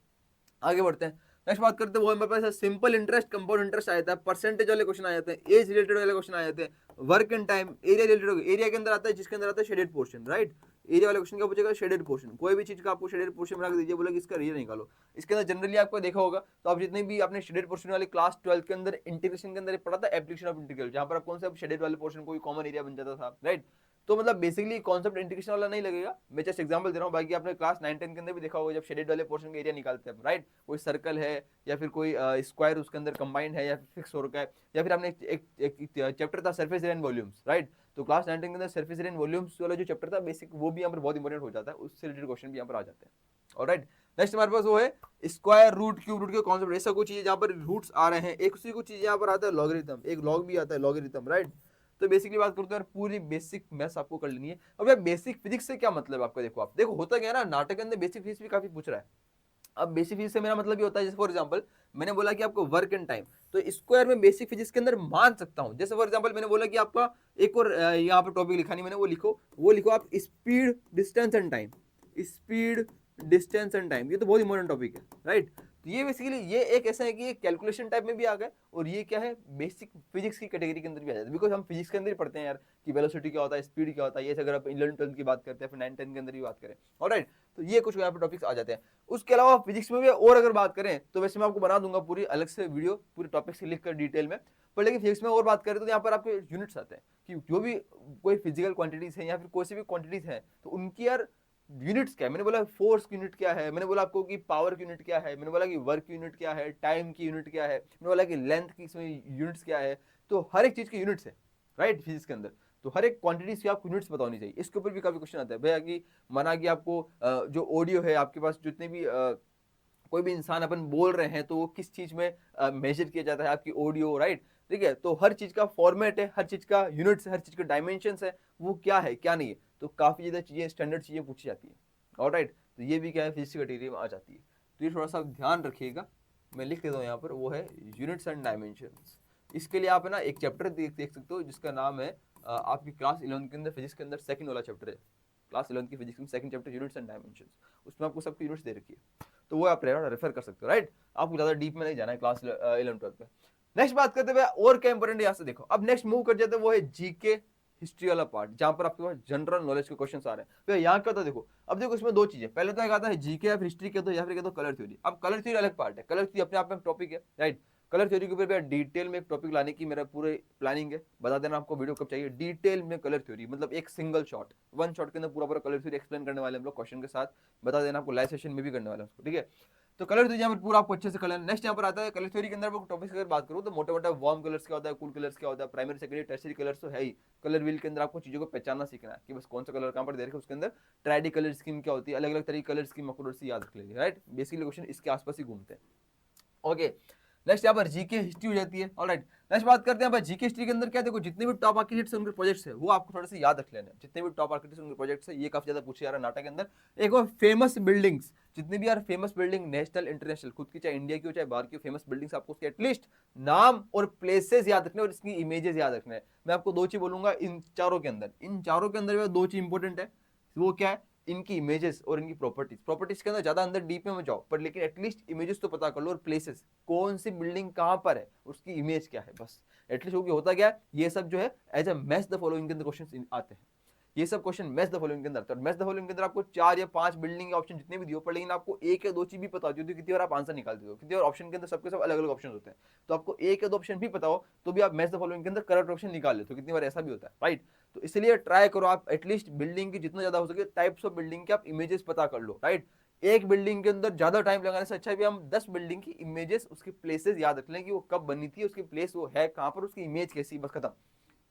आगे बढ़ते हैं, नेक्स्ट बात करते हैं वो हमारे पास सिंपल इंटरेस्ट, कंपाउंड इंटरेस्ट आ जाता है, परसेंटेज वाले क्वेश्चन आ जाते हैं, एज रिलेटेड वाले क्वेश्चन आ जाते हैं, work and time, area related, area के अंदर आता है जिसके अंदर आता है शेडेड पोर्शन, राइट। एरिया वाले क्वेश्चन क्या पूछेगा, शेडेड पोर्शन, कोई भी चीज का आपको शेडेड पोर्शन बना के दीजिए, बोला कि इसका एरिया निकालो। इसके अंदर जनरली आपको देखा होगा तो आप जितने भी आपने शेडेड पोर्शन वाले क्लास 12 के अंदर इंटीग्रेशन के अंदर पढ़ा था, एप्लीकेशन ऑफ इंटीग्रल, जहां पर आप कौन सा शेडेड वाले पोर्शन कोई कॉमन एरिया बन जाता था, राइट। तो मतलब बेसिकली कॉन्सेप्ट इंटीग्रेशन वाला नहीं लगेगा, मैं जस्ट एग्जांपल दे रहा हूँ, बाकी आपने क्लास 9-10 के अंदर भी देखा होगा जब शेडेड वाले पोर्शन का एरिया निकालते हैं, राइट। कोई सर्कल है या फिर कोई स्क्वायर उसके अंदर कंबाइंड है या फिर फिक्स हो रखा है, या फिर आपने एक चैप्टर था surface area and volumes, right. तो क्लास 9-10 के अंदर सरफेस एरिया एंड वॉल्यूम्स वाला जो चैप्टर था बेसिक, वो भी यहाँ पर बहुत इंपॉर्टेंट हो जाता है, उससे रिलेटेड क्वेश्चन भी यहाँ पर आ जाते हैं, ऑलराइट। नेक्स्ट हमारे पास वो है स्क्वायर रूट, क्यूब रूट के कॉन्सेप्ट, ऐसा कुछ चीज जहाँ पर रूट्स आ रहे हैं, एक उसी कुछ चीज यहाँ पर आता है लॉगरिथम, एक लॉग भी आता है लॉगरिथम, राइट। तो बेसिकली बात करते हैं पूरी बेसिक मैथ्स आपको कर लेनी है। अब यार बेसिक फिजिक्स से क्या मतलब आपको, देखो आप देखो होता क्या है ना, नाटक के अंदर बेसिक फिजिक्स भी काफी पूछ रहा है। अब बेसिक फिजिक्स से मेरा मतलब ये होता है, जैसे फॉर एग्जांपल मैंने बोला कि आपको वर्क एंड टाइम, तो स्क्वायर में बेसिक फिजिक्स के अंदर मान सकता हूं। जैसे फॉर एग्जांपल मैंने बोला कि आपका एक और यहाँ पर टॉपिक लिखा नहीं मैंने, वो लिखो आप speed distance and time, speed distance and time, ये तो बहुत इंपॉर्टेंट टॉपिक है, राइट। तो ये बेसिकली ये एक ऐसा है कि ये कैलकुलेशन टाइप में भी आ गए, और ये क्या है बेसिक फिजिक्स की कैटेगरी के अंदर भी आ जाता है, बिकॉज हम फिजिक्स के अंदर ही पढ़ते हैं यार कि वेलोसिटी क्या होता है, स्पीड क्या होता है, ये अगर आप 11-12 की बात करते हैं, फिर 9-10 के अंदर भी बात करें, ऑलराइट। तो ये कुछ यहाँ पे टॉपिक्स आ जाते हैं। उसके अलावा फिजिक्स में भी और अगर बात करें तो वैसे मैं आपको बना दूंगा पूरी अलग से वीडियो, पूरे टॉपिक से लिख कर डिटेल में, पर लेकिन फिजिक्स में और बात करें तो यहाँ पर आपके यूनिट्स आते हैं कि जो भी कोई फिजिकल क्वांटिटीज है या फिर कोई सी भी क्वांटिटीज है तो उनकी यार यूनिट्स क्या है। मैंने बोला फोर्स की यूनिट क्या है, मैंने बोला आपको कि पावर की यूनिट क्या है, मैंने बोला कि वर्क की यूनिट क्या है, टाइम की यूनिट क्या है, मैंने बोला कि लेंथ की इसमें यूनिट्स क्या है। तो हर एक चीज की यूनिट्स है, राइट, फिजिक्स के अंदर। तो हर एक क्वांटिटीज की आपको यूनिट्स बतानी चाहिए। इसके ऊपर भी काफी क्वेश्चन आता है भैया कि माना कि आपको जो ऑडियो है आपके पास, जितने भी कोई भी इंसान अपन बोल रहे हैं तो वो किस चीज में मेजर किया जाता है आपकी ऑडियो, राइट। ठीक है, तो हर चीज का फॉर्मेट है, हर चीज का यूनिट्स है, हर चीज का डायमेंशन है, वो क्या है क्या नहीं है, तो काफी ज्यादा चीजें स्टैंडर्ड चीजें पूछी जाती है, ऑलराइट। तो ये भी क्या है फिजिक्स कैटेगरी में आ जाती है, तो ये थोड़ा सा ध्यान रखिएगा। मैं लिख देता हूँ यहाँ पर, वो है यूनिट्स एंड डायमेंशंस। इसके लिए आप है ना एक चैप्टर देख सकते हो जिसका नाम है आपकी क्लास 11 के अंदर फिजिक्स के अंदर सेकंड वाला चैप्टर है, क्लास 11 की फिजिक्स में second chapter units and dimensions, उसमें आपको सबकी यूनिट्स दे रखी है, तो वो आप रेफर कर सकते हो, राइट। आपको ज्यादा डीप में नहीं जाना है क्लास 11-12 पे। नेक्स्ट बात करते हैं और क्या इंपॉर्टेंट यहाँ से देखो, अब नेक्स्ट मूव कर जाते हैं वो है जीके हिस्ट्री वाला पार्ट, जहां पर आपके पास जनरल नॉलेज के क्वेश्चन आ रहे हैं। तो यहाँ क्या होता है देखो, अब देखो इसमें दो चीजें, पहले तो एक आता है जीके या फिर हिस्ट्री के, तो या फिर कलर थ्योरी। अब कलर थ्योरी अलग पार्ट है, कलर थ्योरी अपने आप में टॉपिक है, राइट। कलर थ्योरी के ऊपर भैया डिटेल में एक टॉपिक लाने की मेरा पूरे प्लानिंग है, बता देना आपको वीडियो कब चाहिए। डिटेल में कलर थ्योरी मतलब एक सिंगल शॉट, वन शॉट के अंदर पूरा पूरा कलर थ्योरी एक्सप्लेन करने वाले हम लोग क्वेश्चन के साथ, बता देना आपको, लाइव सेशन में भी करने वाले हैं उसको, ठीक है। तो कलर थ्योरी यहाँ पर पूरा आपको अच्छे से कलर। नेक्स्ट यहाँ पर आता है कलर थ्योरी के अंदर टॉपिक अगर बात करूँ तो मोटा मोटा वार्म कलर्स क्या होता है, कूल कलर्स क्या होता है, प्राइमरी सेकेंडरी टर्शियरी कलर्स तो है ही। कलर व्हील के अंदर आपको चीजों को पहचानना सीखना है कि बस कौन सा कलर कहाँ पर दे रखे, उसके अंदर ट्राइडी कलर स्कीम क्या होती है, अलग अलग तरह की कलर स्कीम आपको से याद रख लेंगे, राइट। बेसिकली क्वेश्चन इसके आसपास ही घूमते हैं। ओके, नेक्स्ट यहाँ पर जीके हिस्ट्री हो जाती है। ऑलराइट, नेक्स्ट बात करते हैं भाई जीके हिस्ट्री के अंदर क्या, देखो जितने भी टॉप आर्किटेक्ट्स उनके प्रोजेक्ट्स है वो आपको थोड़े से याद रख लेने, जितने भी टॉप आर्किटेक्ट्स उनके प्रोजेक्ट्स है ये काफी ज्यादा पूछे जा रहा है नाटक के अंदर। एक और फेमस बिल्डिंग्स, जितनी भी यार फेमस बिल्डिंग नेशनल इंटरनेशनल खुद की, चाहे इंडिया की हो चाहे बाहर की फेमस बिल्डिंग्स, आपको उसके एटलीस्ट नाम और प्लेसेस याद रखने और इसकी इमेजेस याद रखने। मैं आपको दो चीज बोलूंगा इन चारों के अंदर, इन चारों के अंदर दो चीज इंपॉर्टेंट है। वो क्या है, इनकी इमेजेस और इनकी प्रॉपर्टीज। प्रॉपर्टीज के अंदर ज्यादा अंदर डीप में मत जाओ, पर लेकिन एटलीस्ट इमेजेस तो पता कर लो, और प्लेसेस कौन सी बिल्डिंग कहां पर है उसकी इमेज क्या है, बस एटलीस्ट। वो होता क्या है, ये सब जो है as a match the following के अंदर क्वेश्चन आते हैं। ये सब क्वेश्चन मैच द फॉलोइंग के अंदर, तो मैच द फॉलोइंग के अंदर आपको 4 या 5 बिल्डिंग के ऑप्शन जितने भी दियो, पर लेकिन आपको एक या दो चीज भी पता होती है, कितनी बार आप आंसर निकालते हो, कितनी बार ऑप्शन के अंदर सबके सब अलग अलग ऑप्शन होते हैं, तो आपको एक या दो ऑप्शन भी पता हो तो भी आप मैच द फॉलोइंग के अंदर करेक्ट ऑप्शन निकाल लेते हो, कितनी बार ऐसा भी होता है, राइट। तो इसलिए ट्राई करो आप एटलीस्ट बिल्डिंग की जितना ज्यादा हो सके टाइप्स ऑफ बिल्डिंग के आप इमेजेस पता कर लो, राइट। एक बिल्डिंग के अंदर ज्यादा टाइम लगाने से अच्छा भी हम 10 बिल्डिंग की इमेजेस, उसके प्लेसेस याद रख लें कि वो कब बनी थी, उसकी प्लेस वो है कहां पर, उसकी इमेज कैसी, बस खत्म।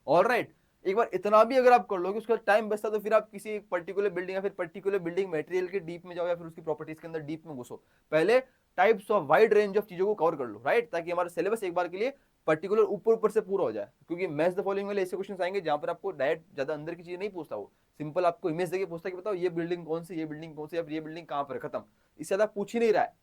ऑल राइट, एक बार इतना भी अगर आप कर लोगे उसका टाइम बचता, तो फिर आप किसी एक पर्टिकुलर बिल्डिंग या फिर पर्टिकुलर बिल्डिंग मटेरियल के डीप में जाओ या फिर उसकी प्रॉपर्टीज के अंदर डीप में घुसो। पहले types of wide range of चीजों को कवर कर लो, राइट, ताकि हमारा सिलेबस एक बार के लिए पर्टिकुलर ऊपर ऊपर से पूरा हो जाए। क्योंकि मैच द फॉलोइंग वाले ऐसे क्वेश्चन आएंगे जहां पर आपको डायरेक्ट ज्यादा अंदर की चीज नहीं पूछता, वो सिंपल आपको इमेज देके पूछता है कि बताओ ये बिल्डिंग कौन सी, ये बिल्डिंग कौन सी, या फिर ये बिल्डिंग कहां पर है, खत्म। इससे ज्यादा पूछ ही नहीं रहा है।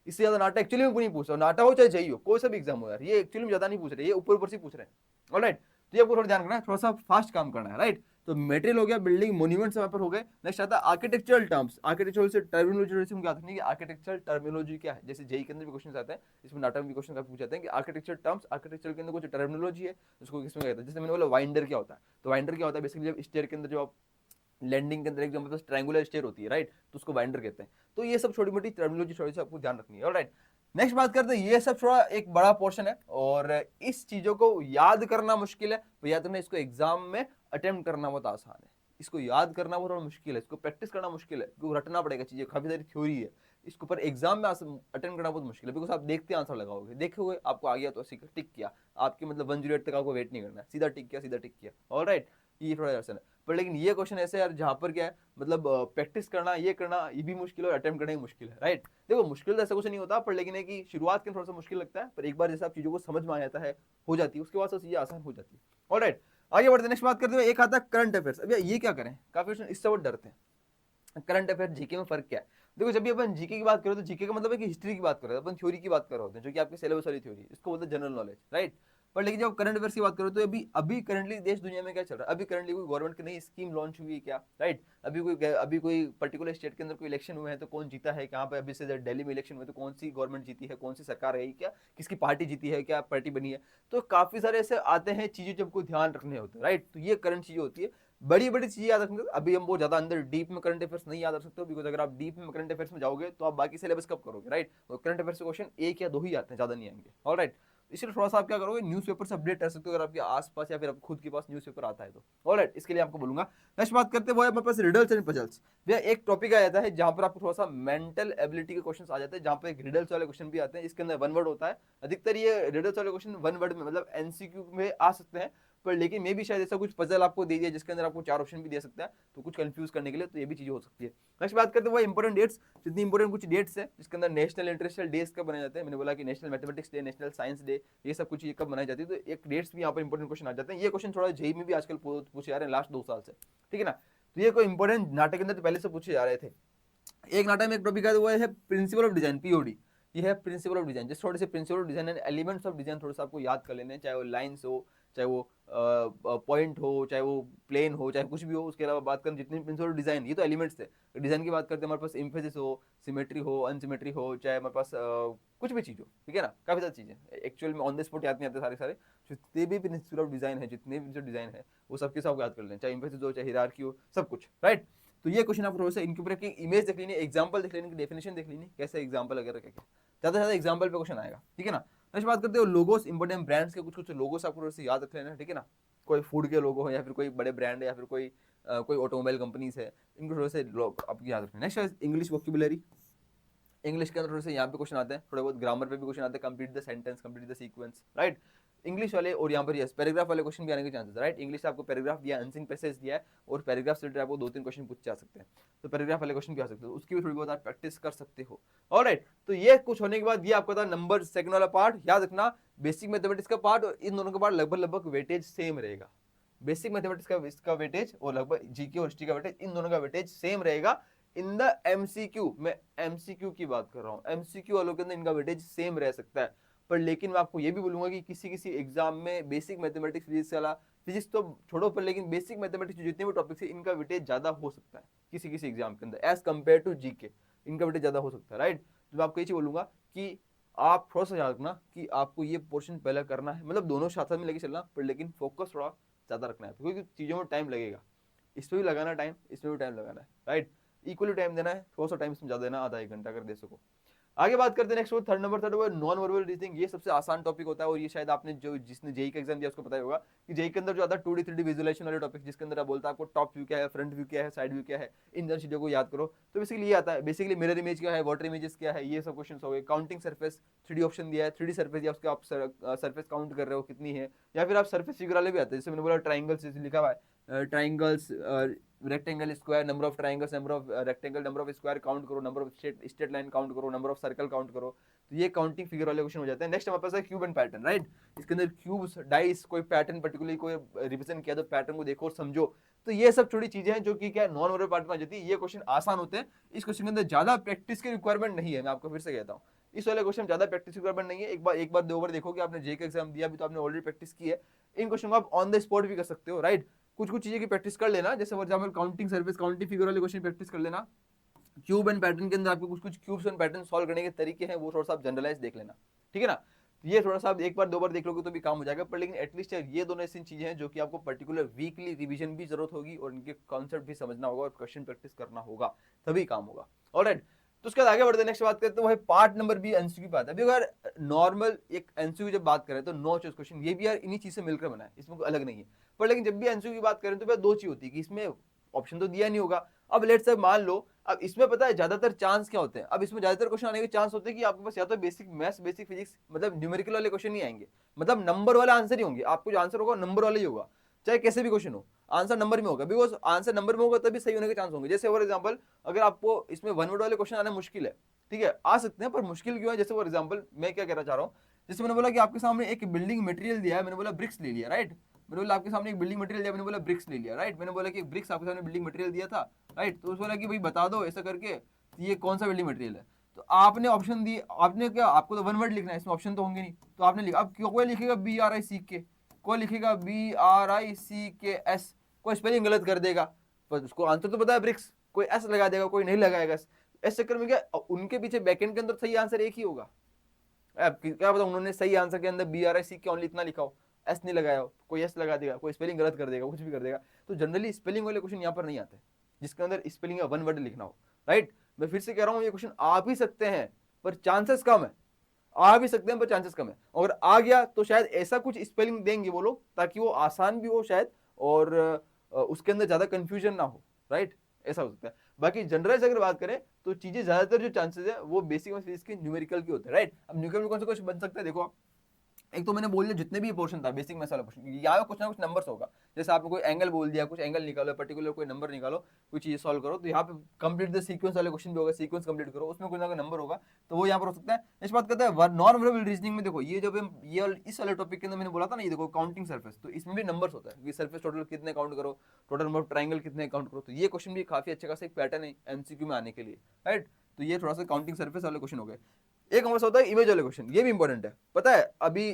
इससे ज्यादा नाटा एक्चुअली में नहीं पूछ रहा, नाटा हो चाहे चाहिए हो, कोई सा भी एग्जाम हो यार, ये एक्चुअली में ज्यादा नहीं पूछ रहे, ये ऊपर ऊपर से पूछ रहे हैं। ऑलराइट, तो ये आपको थोड़ा ध्यान रखना है, थोड़ा सा फास्ट काम करना है, राइट। तो मटेरियल हो गया, बिल्डिंग मोन्यूमेंट्स वहां पर हो गए। नेक्स्ट आता है आर्किटेक्चरल टर्म्स, आर्किटेक्चरल से टर्मिनोलॉजी से हम याद रखनी है कि आर्किटेक्चरल टर्मिनोलॉजी क्या है। जैसे जेई के अंदर भी क्वेश्चन आते हैं, इसमें नाटक में भी क्वेश्चन पूछे जाते हैं कि आर्किटेक्चर टर्म्स, आर्किटेक्चर के अंदर कुछ टर्मिनोलॉजी है उसको किसमें कहते हैं। जैसे मैंने बोला वाइंडर क्या होता है, तो वाइंडर क्या होता है बेसिकली जब स्टेयर के अंदर जो आप लैंडिंग के अंदर एक जो मतलब ट्रायंगुलर स्टेयर होती है, राइट, तो उसको वाइंडर कहते हैं। तो ये सब छोटी मोटी टर्मिनोलॉजी थोड़ी सी आपको ध्यान रखनी है, ऑलराइट। नेक्स्ट बात करते हैं, ये सब थोड़ा एक बड़ा पोर्शन है और इस चीजों को याद करना मुश्किल है, तो याद रखना इसको एग्जाम में अटेम्प्ट करना बहुत आसान है। इसको याद करना बहुत मुश्किल है, इसको प्रैक्टिस करना मुश्किल है, क्योंकि रटना पड़ेगा चीजें, काफी सारी थ्योरी है। इसके ऊपर एग्जाम में अटेम्प्ट करना बहुत मुश्किल है, बिकॉज आप देखते आंसर लगाओगे, देखोगे आपको आ गया तो टिक किया, आपके मतलब 108 तक आपको वेट नहीं करना है, सीधा टिक किया, सीधा टिक किया, ऑलराइट। ये थोड़ा आसान है, पर लेकिन ये क्वेश्चन ऐसे यार जहां पर क्या है मतलब प्रैक्टिस करना, ये करना ये भी मुश्किल है और अटेम्प्ट करना ही मुश्किल है, राइट। देखो मुश्किल तो ऐसा कुछ नहीं होता, पर लेकिन है कि शुरुआत के थोड़ा सा मुश्किल लगता है, पर एक बार जैसे आप चीजों को समझ में आ जाता है, हो जाती है, उसके बाद चीजें आसान हो जाती है, ऑलराइट। आगे बढ़ते हैं, नेक्स्ट बात करते हुए एक आता है करंट अफेयर्स। अब ये क्या करें, काफी इससे बहुत डरते हैं। करंट अफेयर जीके में फर्क क्या है, देखो जब भी अपन जीके की बात करो तो जीके का मतलब है कि हिस्ट्री की बात कर रहे हैं, अपन थ्योरी की बात कर रहे होते हैं, जो कि आपके सिलेबस वाली थ्योरी, इसको बोलते हैं जनरल नॉलेज, राइट। पर लेकिन जब करंट अफेयर्स की बात करो तो अभी अभी करंटली देश दुनिया में क्या चल रहा है, अभी करंटली कोई गवर्नमेंट की नई स्कीम लॉन्च हुई है क्या, राइट। अभी कोई पर्टिकुलर स्टेट के अंदर कोई इलेक्शन हुए हैं तो कौन जीता है, कहाँ पे, अभी से दिल्ली में इलेक्शन हुए तो कौन सी गवर्नमेंट जीती है, कौन सी सरकार है क्या, किसकी पार्टी जीती है, क्या पार्टी बनी है। तो काफी सारे ऐसे आते हैं चीजें जब कोई ध्यान रखने होते हैं, राइट। तो ये करंट चीजें होती है, बड़ी बड़ी चीजें याद रखेंगे। अभी हम बहुत ज्यादा अंदर डीप में करंट अफेयर्स नहीं याद रख सकते हो, बिकॉज अगर आप डीप में करंट अफेयर्स में जाओगे तो आप बाकी सिलेबस कब करोगे, राइट। तो करंट अफेयर्स के क्वेश्चन एक या दो ही आते हैं, ज्यादा नहीं आएंगे, ऑलराइट। इसलिए थोड़ा सा आप क्या करोगे, न्यूज़पेपर से अपडेट कर सकते हो अगर आपके आसपास या फिर आप खुद के पास न्यूज़पेपर आता है तो, ऑलराइट, इसके लिए आपको बोलूंगा। नेक्स्ट बात करते हैं वो है हमारे पास रिडल्स एंड पजल्स। भैया एक टॉपिक आ जाता है जहां पर आपको थोड़ा सा मेंटल एबिलिटी के क्वेश्चन आ जाते हैं, जहां पर एक रिडल्स वाले क्वेश्चन भी आते हैं, इसके अंदर वन वर्ड होता है। अधिकतर ये रिडल्स वाले क्वेश्चन वन वर्ड में मतलब एमसीक्यू में आ सकते हैं, पर लेकिन मे भी शायद ऐसा कुछ पजल आपको दे दिया जिसके अंदर आपको 4 ऑप्शन भी दे सकता है, तो कुछ कंफ्यूज करने के लिए, तो ये भी चीजें हो सकती है। नेक्स्ट बात करते हैं वो इंपॉर्टेंट डेट्स, जितनी इंपॉर्टेंट कुछ डेट्स है जिसके अंदर नेशनल इंटरनेशनल डेज कब बनाए जाते हैं। मैंने बोला कि national mathematics day, national science day, ये सब कुछ ये कब बनाई जाती है, तो एक डेट्स भी यहाँ पर इंपॉर्टेंट क्वेश्चन आ जाते हैं। ये क्वेश्चन थोड़ा जेई में भी आजकल पूछे जा रहे हैं लास्ट 2 साल से, ठीक है ना। तो ये कोई इंपॉर्टेंट नाटक के अंदर तो पहले से पूछे जा रहे थे। एक नाटक में एक टॉपिक है वो है प्रिंसिपल ऑफ डिजाइन, पीओडी। ये है प्रिंसिपल ऑफ डिजाइन, जिस थोड़े से principle of design and elements of design थोड़ा सा आपको याद कर लेने, चाहे वो लाइन्स हो, चाहे वो पॉइंट हो, चाहे वो प्लेन हो, चाहे कुछ भी हो। उसके अलावा बात करें जितने प्रिंसिपल ऑफ डिजाइन, ये तो एलिमेंट्स थे। डिजाइन की बात करते हैं हमारे पास इम्फेसिस हो, सिमेट्री हो, अनसिमेट्री हो, चाहे हमारे पास कुछ भी चीज हो, ठीक है ना। काफी सारी चीजें एक्चुअल में ऑन द स्पॉट याद नहीं आते सारे सारे, जितने भी प्रिंसिपल ऑफ डिजाइन है, जितने भी जो डिजाइन है वो सबके सब याद कर लें, चाहे इम्फेसिस हो, चाहे हिरार्की हो, सब कुछ, राइट। तो ये क्वेश्चन आप थोड़ा सा इनके ऊपर एक इमेज देख लेनी, एग्जांपल देख लेनी, डेफिनेशन देख लेनी, कैसे एग्जांपल वगैरह क्या क्या, ज्यादा से ज्यादा एग्जांपल पे क्वेश्चन आएगा, ठीक है ना। नेक्स्ट बात करते हो लोगोस, इंपॉर्टेंट ब्रांड्स के कुछ कुछ लोगोस आपको थोड़े से याद रख लेना, ठीक है ना। कोई फूड के लोगो हो या फिर कोई बड़े ब्रांड है या फिर कोई ऑटोमोबाइल कंपनीज है, इनको थोड़े से लोग आपको याद रखना। नेक्स्ट इंग्लिश वोकेबुलरी, इंग्लिश के अंदर थोड़े से यहाँ पे क्वेश्चन आते हैं, थोड़े बहुत ग्रामर पे भी क्वेश्चन आते हैं, complete the sentence, complete the sequence, right. English वाले और यहाँ पर यस पैराग्राफ वाले क्वेश्चन भी आने के चांसेस, राइट। इंग्लिश से आपको पैराग्राफ दिया, अनसिंग पैसेज दिया है, और पैराग्राफ से आपको 2-3 क्वेश्चन पूछे जा सकते हैं, तो पैराग्राफ वाले क्वेश्चन भी आ सकते हैं, उसकी भी थोड़ी बहुत आप प्रैक्टिस कर सकते हो। ऑलराइट, तो ये कुछ होने के बाद ये आपको था नंबर सेकंड वाला पार्ट, याद रखना बेसिक मैथमेटिक्स का पार्ट और इन दोनों का पार्ट लगभग लगभग वेटेज सेम रहेगा। बेसिक मैथमेटिक्स का इसका वेटेज और लगभग जीके और हिस्ट्री का वेटेज, इन दोनों का वेटेज सेम रहेगा। इन द एमसीक्यू, मैं एमसीक्यू की बात कर रहा हूँ, एमसीक्यू वालों के अंदर इनका वेटेज सेम रह सकता है, पर लेकिन मैं आपको ये भी बोलूंगा कि किसी किसी एग्जाम में बेसिक मैथमेटिक्स फिजिक्स वाला, फिजिक्स तो छोड़ो पर लेकिन बेसिक मैथमेटिक्स जितने भी टॉपिक्स है इनका वेटेज ज्यादा हो सकता है किसी किसी एग्जाम के अंदर एज कम्पेयर टू जीके, इनका वेटेज ज्यादा हो सकता है, राइट। तो मैं आपको ये चीज बोलूंगा कि आप थोड़ा सा याद रखना कि आपको ये पोर्शन पहले करना है, मतलब दोनों साथ में लेके चलना, पर लेकिन फोकस थोड़ा ज्यादा रखना है क्योंकि चीजों में टाइम लगेगा, इसमें भी लगाना टाइम, इसमें भी टाइम लगाना है, राइट। इक्वली टाइम देना है, थोड़ा सा टाइम इसमें ज्यादा देना, आधा 1 घंटा अगर दे सको। आगे बात करते हैं नेक्स्ट थर्ड नंबर, थर्ड वो नॉन वर्बल रीजनिंग। ये सबसे आसान टॉपिक होता है और ये शायद आपने जो जिसने जेई का एग्जाम दिया उसको पता ही होगा कि जेई के अंदर जो आता है 2D 3D विजुअलाइजेशन वाले टॉपिक, जिसके अंदर आप बोलता है आपको टॉप व्यू क्या है, फ्रंट व्यू क्या है, साइड व्यू क्या है, इन दोनों चीजों को याद करो। तो बेसिकली ये आता है, बेसिकली मिरर इमेज क्या है, वाटर इमेजेस क्या है, ये सब क्वेश्चन हो गए। काउंटिंग सरफेस, 3D ऑप्शन दिया है, 3D सरफेस या उसके आप सरफेस काउंट कर रहे हो कितनी है, या फिर आप सरफेस फिगर वाले भी आते हैं, जैसे मैंने बोला ट्राइंगल्स लिखा हुआ है, triangles, rectangle, square, number of triangles, number of rectangle, number of square count करो, number of straight line count करो, नंबर ऑफ सर्कल काउंट करो। तो ये काउंटिंग फिगर वाले क्वेश्चन हो जाते हैं। नेक्स्ट हमारे पास है क्यूब एंड पैटर्न, राइट। इसके अंदर क्यूब्स, डाइस, कोई पैटर्न पर्टिकुलरली कोई रिप्रेजेंट किया तो पैटर्न को देखो और समझो। तो ये सब छोटी चीजें हैं जो कि क्या नॉन वर्बल पार्ट में आ जाती है। ये क्वेश्चन आसान होते हैं, इस क्वेश्चन के अंदर ज्यादा प्रैक्टिस की रिक्वायरमेंट नहीं है, मैं आपको फिर से कहता हूँ इस वाले क्वेश्चन ज्यादा प्रैक्टिस रिक्वायरमेंट नहीं है। एक बार 2 बार देखो कि आपने जे का एग्जाम दिया भी तो आपने ऑलरेडी प्रैक्टिस की है, इन क्वेश्चन को आप ऑन द स्पॉट भी कर सकते हो, राइट। कुछ कुछ चीजें की प्रैक्टिस कर लेना, जैसे for example counting service, counting figure वाले क्वेश्चन प्रैक्टिस कर लेना। क्यूब एंड पैटर्न के अंदर आपको कुछ कुछ क्यूब्स एंड पैटर्न सॉल्व करने के तरीके हैं, वो थोड़ा सा आप जनरलाइज देख लेना, ठीक है ना। ये थोड़ा सा आप 1 बार 2 बार देख लोगे तो भी काम हो जाएगा, पर लेकिन एटलीस्ट ये दोनों ऐसी चीजें हैं जो कि आपको पर्टिकुलर वीकली रिवीजन भी जरूरत होगी और इनके कॉन्सेप्ट भी समझना होगा और क्वेश्चन प्रैक्टिस करना होगा, तभी काम होगा। ऑलराइट, तो उसके बाद आगे बढ़ते हैं, नेक्स्ट बात करते हैं वो है पार्ट नंबर बी, एमसीक्यू की बात है। अभी अगर नॉर्मल एक एमसीक्यू जब बात करें तो नो चॉइस क्वेश्चन, ये भी यार इन्हीं चीज से मिलकर बना है, इसमें कोई अलग नहीं है। पर लेकिन जब भी एमसीक्यू की बात करें तो 2 चीज होती है कि इसमें ऑप्शन तो दिया नहीं होगा। अब लेट्स से मान लो, अब इसमें पता है ज्यादातर चांस क्या होते हैं, अब इसमें ज्यादातर क्वेश्चन आने के चांस होते हैं कि आपके पास या तो बेसिक मैथ्स, बेसिक फिजिक्स, मतलब न्यूमेरिकल वाले क्वेश्चन नहीं आएंगे, मतलब नंबर वाला आंसर ही होंगे, आपको जो आंसर होगा नंबर वाला ही होगा, चाहे कैसे भी क्वेश्चन हो, आंसर नंबर में होगा, बिकॉज आंसर नंबर में होगा तभी सही होने के चांस होंगे। जैसे फॉर एग्जांपल अगर आपको इसमें 1 वर्ड वाले क्वेश्चन आना मुश्किल है, ठीक है, आ सकते हैं पर मुश्किल क्यों है, जैसे फॉर एग्जांपल मैं क्या कहना चाह रहा हूँ, जैसे मैंने बोला कि आपके सामने एक बिल्डिंग मटेरियल दिया है, मैंने बोला ब्रिक्स ले लिया, राइट। मैंने बोला आपके सामने एक बिल्डिंग मटेरियल दिया, मैंने बोला ब्रिक्स ले लिया, राइट। मैंने बोला कि ब्रिक्स आपके सामने बिल्डिंग मटेरियल दिया था, राइट। तो उसने बोला कि भाई बता दो ऐसा करके ये कौन सा बिल्डिंग मटेरियल है, तो आपने ऑप्शन दी, आपने क्या, आपको तो 1 वर्ड लिखना है, इसमें ऑप्शन तो होंगे नहीं, तो आपने लिखा, अब कोई लिखेगा BRICK, कोई लिखेगा BRICKS, कोई स्पेलिंग गलत कर देगा, पर उसको आंसर तो पता है ब्रिक्स, कोई एस लगा देगा, कोई नहीं लगाएगा। इस चक्कर में क्या उनके पीछे बैकएंड के अंदर सही आंसर एक ही होगा, क्या पता उन्होंने सही आंसर के अंदर BRICK ओनली इतना लिखा हो, एस नहीं लगाया हो, कोई एस लगा देगा, कोई स्पेलिंग गलत कर देगा, कुछ भी कर देगा। तो जनरली स्पेलिंग वाले क्वेश्चन यहाँ पर नहीं आते जिसके अंदर स्पेलिंग का 1 वर्ड लिखना हो, राइट। मैं फिर से कह रहा हूँ ये क्वेश्चन आ भी सकते हैं पर चांसेस कम है, आ भी सकते हैं पर चांसेस कम है। अगर आ गया तो शायद ऐसा कुछ स्पेलिंग देंगे वो लोग ताकि वो आसान भी हो शायद, और उसके अंदर ज्यादा कंफ्यूजन ना हो, राइट, ऐसा हो सकता है। बाकी जनरलाइज अगर बात करें तो चीजें ज्यादातर जो चांसेस है वो बेसिक और फिजिक्स के न्यूमेरिकल के होते हैं, राइट। अब न्यूमेरिकल में कौन सा कुछ बन सकता है, देखो एक तो मैंने बोल दिया जितने भी पोर्शन था बेसिक मैथ्स वाला पोर्शन, यहाँ पे कुछ ना कुछ नंबर्स होगा, जैसे आपने कोई एंगल बोल दिया, कुछ एंगल निकालो, पर्टिकुलर कोई नंबर निकालो, कोई चीज सॉल्व करो, तो यहाँ पे कंप्लीट द सीक्वेंस वाले क्वेश्चन भी होगा, सीक्वेंस कंप्लीट करो, उसमें कोई ना कोई नंबर होगा, तो वो यहाँ पर हो सकता है। नेक्स्ट बात करते हैं नॉन वर्बल रीजनिंग में, देखो ये जब ये इस वाले टॉपिक के अंदर मैंने बोला था ना, ये देखो काउंटिंग सरफेस, तो इसमें भी नंबर्स होता है कि सरफेस टोटल कितने काउंट करो, टोटल नंबर ऑफ ट्राइंगल कितने काउंट करो, तो ये क्वेश्चन भी काफी अच्छा खासा एक पैटर्न है एमसीक्यू में आने के लिए, राइट। तो ये थोड़ा सा काउंटिंग सरफेस वाले क्वेश्चन हो गए। एक हमारे होता है इमेज वाले क्वेश्चन, ये भी इंपॉर्टेंट है, पता है अभी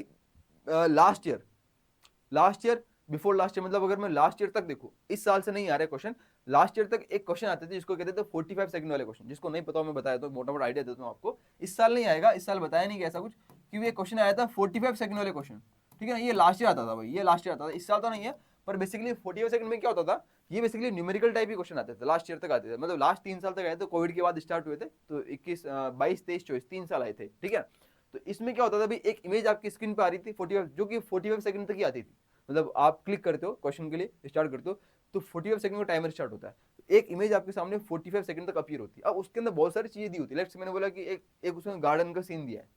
last year before last year, मतलब अगर मैं लास्ट ईयर तक देखूं, इस साल से नहीं आ रहा है क्वेश्चन, लास्ट ईयर तक एक क्वेश्चन आते थे जिसको कहते थे 45 सेकंड वाले क्वेश्चन, जिसको नहीं पता मैं बताया तो मोटा मोटा आइडिया देता हूं आपको। इस साल नहीं आएगा, इस साल बताया नहीं कि ऐसा कुछ, क्योंकि ये क्वेश्चन आया था 45 सेकंड वाले क्वेश्चन, ठीक है ना, ये लास्ट ईयर आता था भाई, ये लास्ट ईयर आता था, इस साल तो नहीं है, पर बेसिकली 45 सेकंड में क्या होता था, ये बेसिकली न्यूमेरिकल टाइप ही क्वेश्चन आते थे, लास्ट ईयर तक आते थे, मतलब लास्ट 3 साल तक आए थे, कोविड के बाद स्टार्ट हुए थे, तो 21 22 23 24 3 साल आए थे, ठीक है। तो इसमें क्या होता था भाई, एक इमेज आपकी स्क्रीन पे आ रही थी 45, जो कि 45 सेकंड तक ही आती थी। मतलब आप क्लिक करते हो क्वेश्चन के लिए, स्टार्ट करते हो, तो 45 सेकंड का टाइमर स्टार्ट होता है। तो एक इमेज आपके सामने 45 सेकंड तक अपीयर होती है। अब उसके अंदर बहुत सारी चीजें दी होती है। लेट्स मैंने बोला कि एक उसमें गार्डन का सीन दिया है,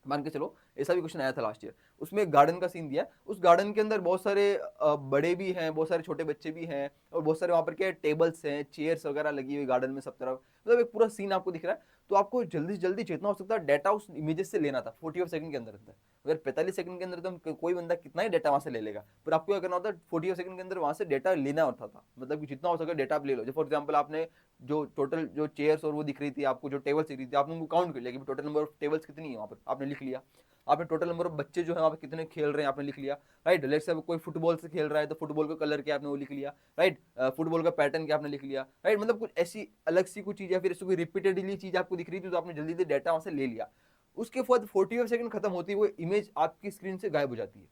मान के चलो, ऐसा भी क्वेश्चन आया था लास्ट ईयर, उसमें एक गार्डन का सीन दिया है। उस गार्डन के अंदर बहुत सारे बड़े भी हैं, बहुत सारे छोटे बच्चे भी हैं, और बहुत सारे वहां पर क्या टेबल्स हैं, चेयर्स वगैरह लगी हुई गार्डन में सब तरफ, मतलब एक पूरा सीन आपको दिख रहा है। तो आपको जल्दी से जल्दी जितना हो सकता है डाटा उस इमेजेस से लेना था 45 सेकंड के अंदर अंदर। अगर 45 सेकंड के अंदर तो कोई बंदा कितना ही डाटा वहां से ले लेगा, पर आपको क्या करना होता है, 45 सेकंड के अंदर वहां से डाटा लेना होता था। मतलब कि जितना हो सके डाटा आप ले लो। फॉर एग्जाम्पल आपने जो टोटल जो चेयर्स और वो दिख रही थी आपको, जो टेबल्स दिख रही थी, आपने उनको काउंट कर लिया कि टोटल नंबर ऑफ टेबल्स कितनी है वहां पर, आपने लिख लिया। आपने टोटल नंबर ऑफ बच्चे जो है वहाँ पे कितने खेल रहे हैं आपने लिख लिया, राइट। लेट्स से कोई फुटबॉल से खेल रहा है तो फुटबॉल का कलर क्या आपने वो लिख लिया, राइट। फुटबॉल का पैटर्न क्या आपने लिख लिया, राइट। मतलब कुछ ऐसी अलग सी कुछ चीज है, फिर कोई रिपीटेडली चीज आपको दिख रही थी तो आपने जल्दी जल्दी डाटा वहाँ से ले लिया। उसके बाद 45 सेकंड खत्म होती है, वो इमेज आपकी स्क्रीन से गायब हो जाती है।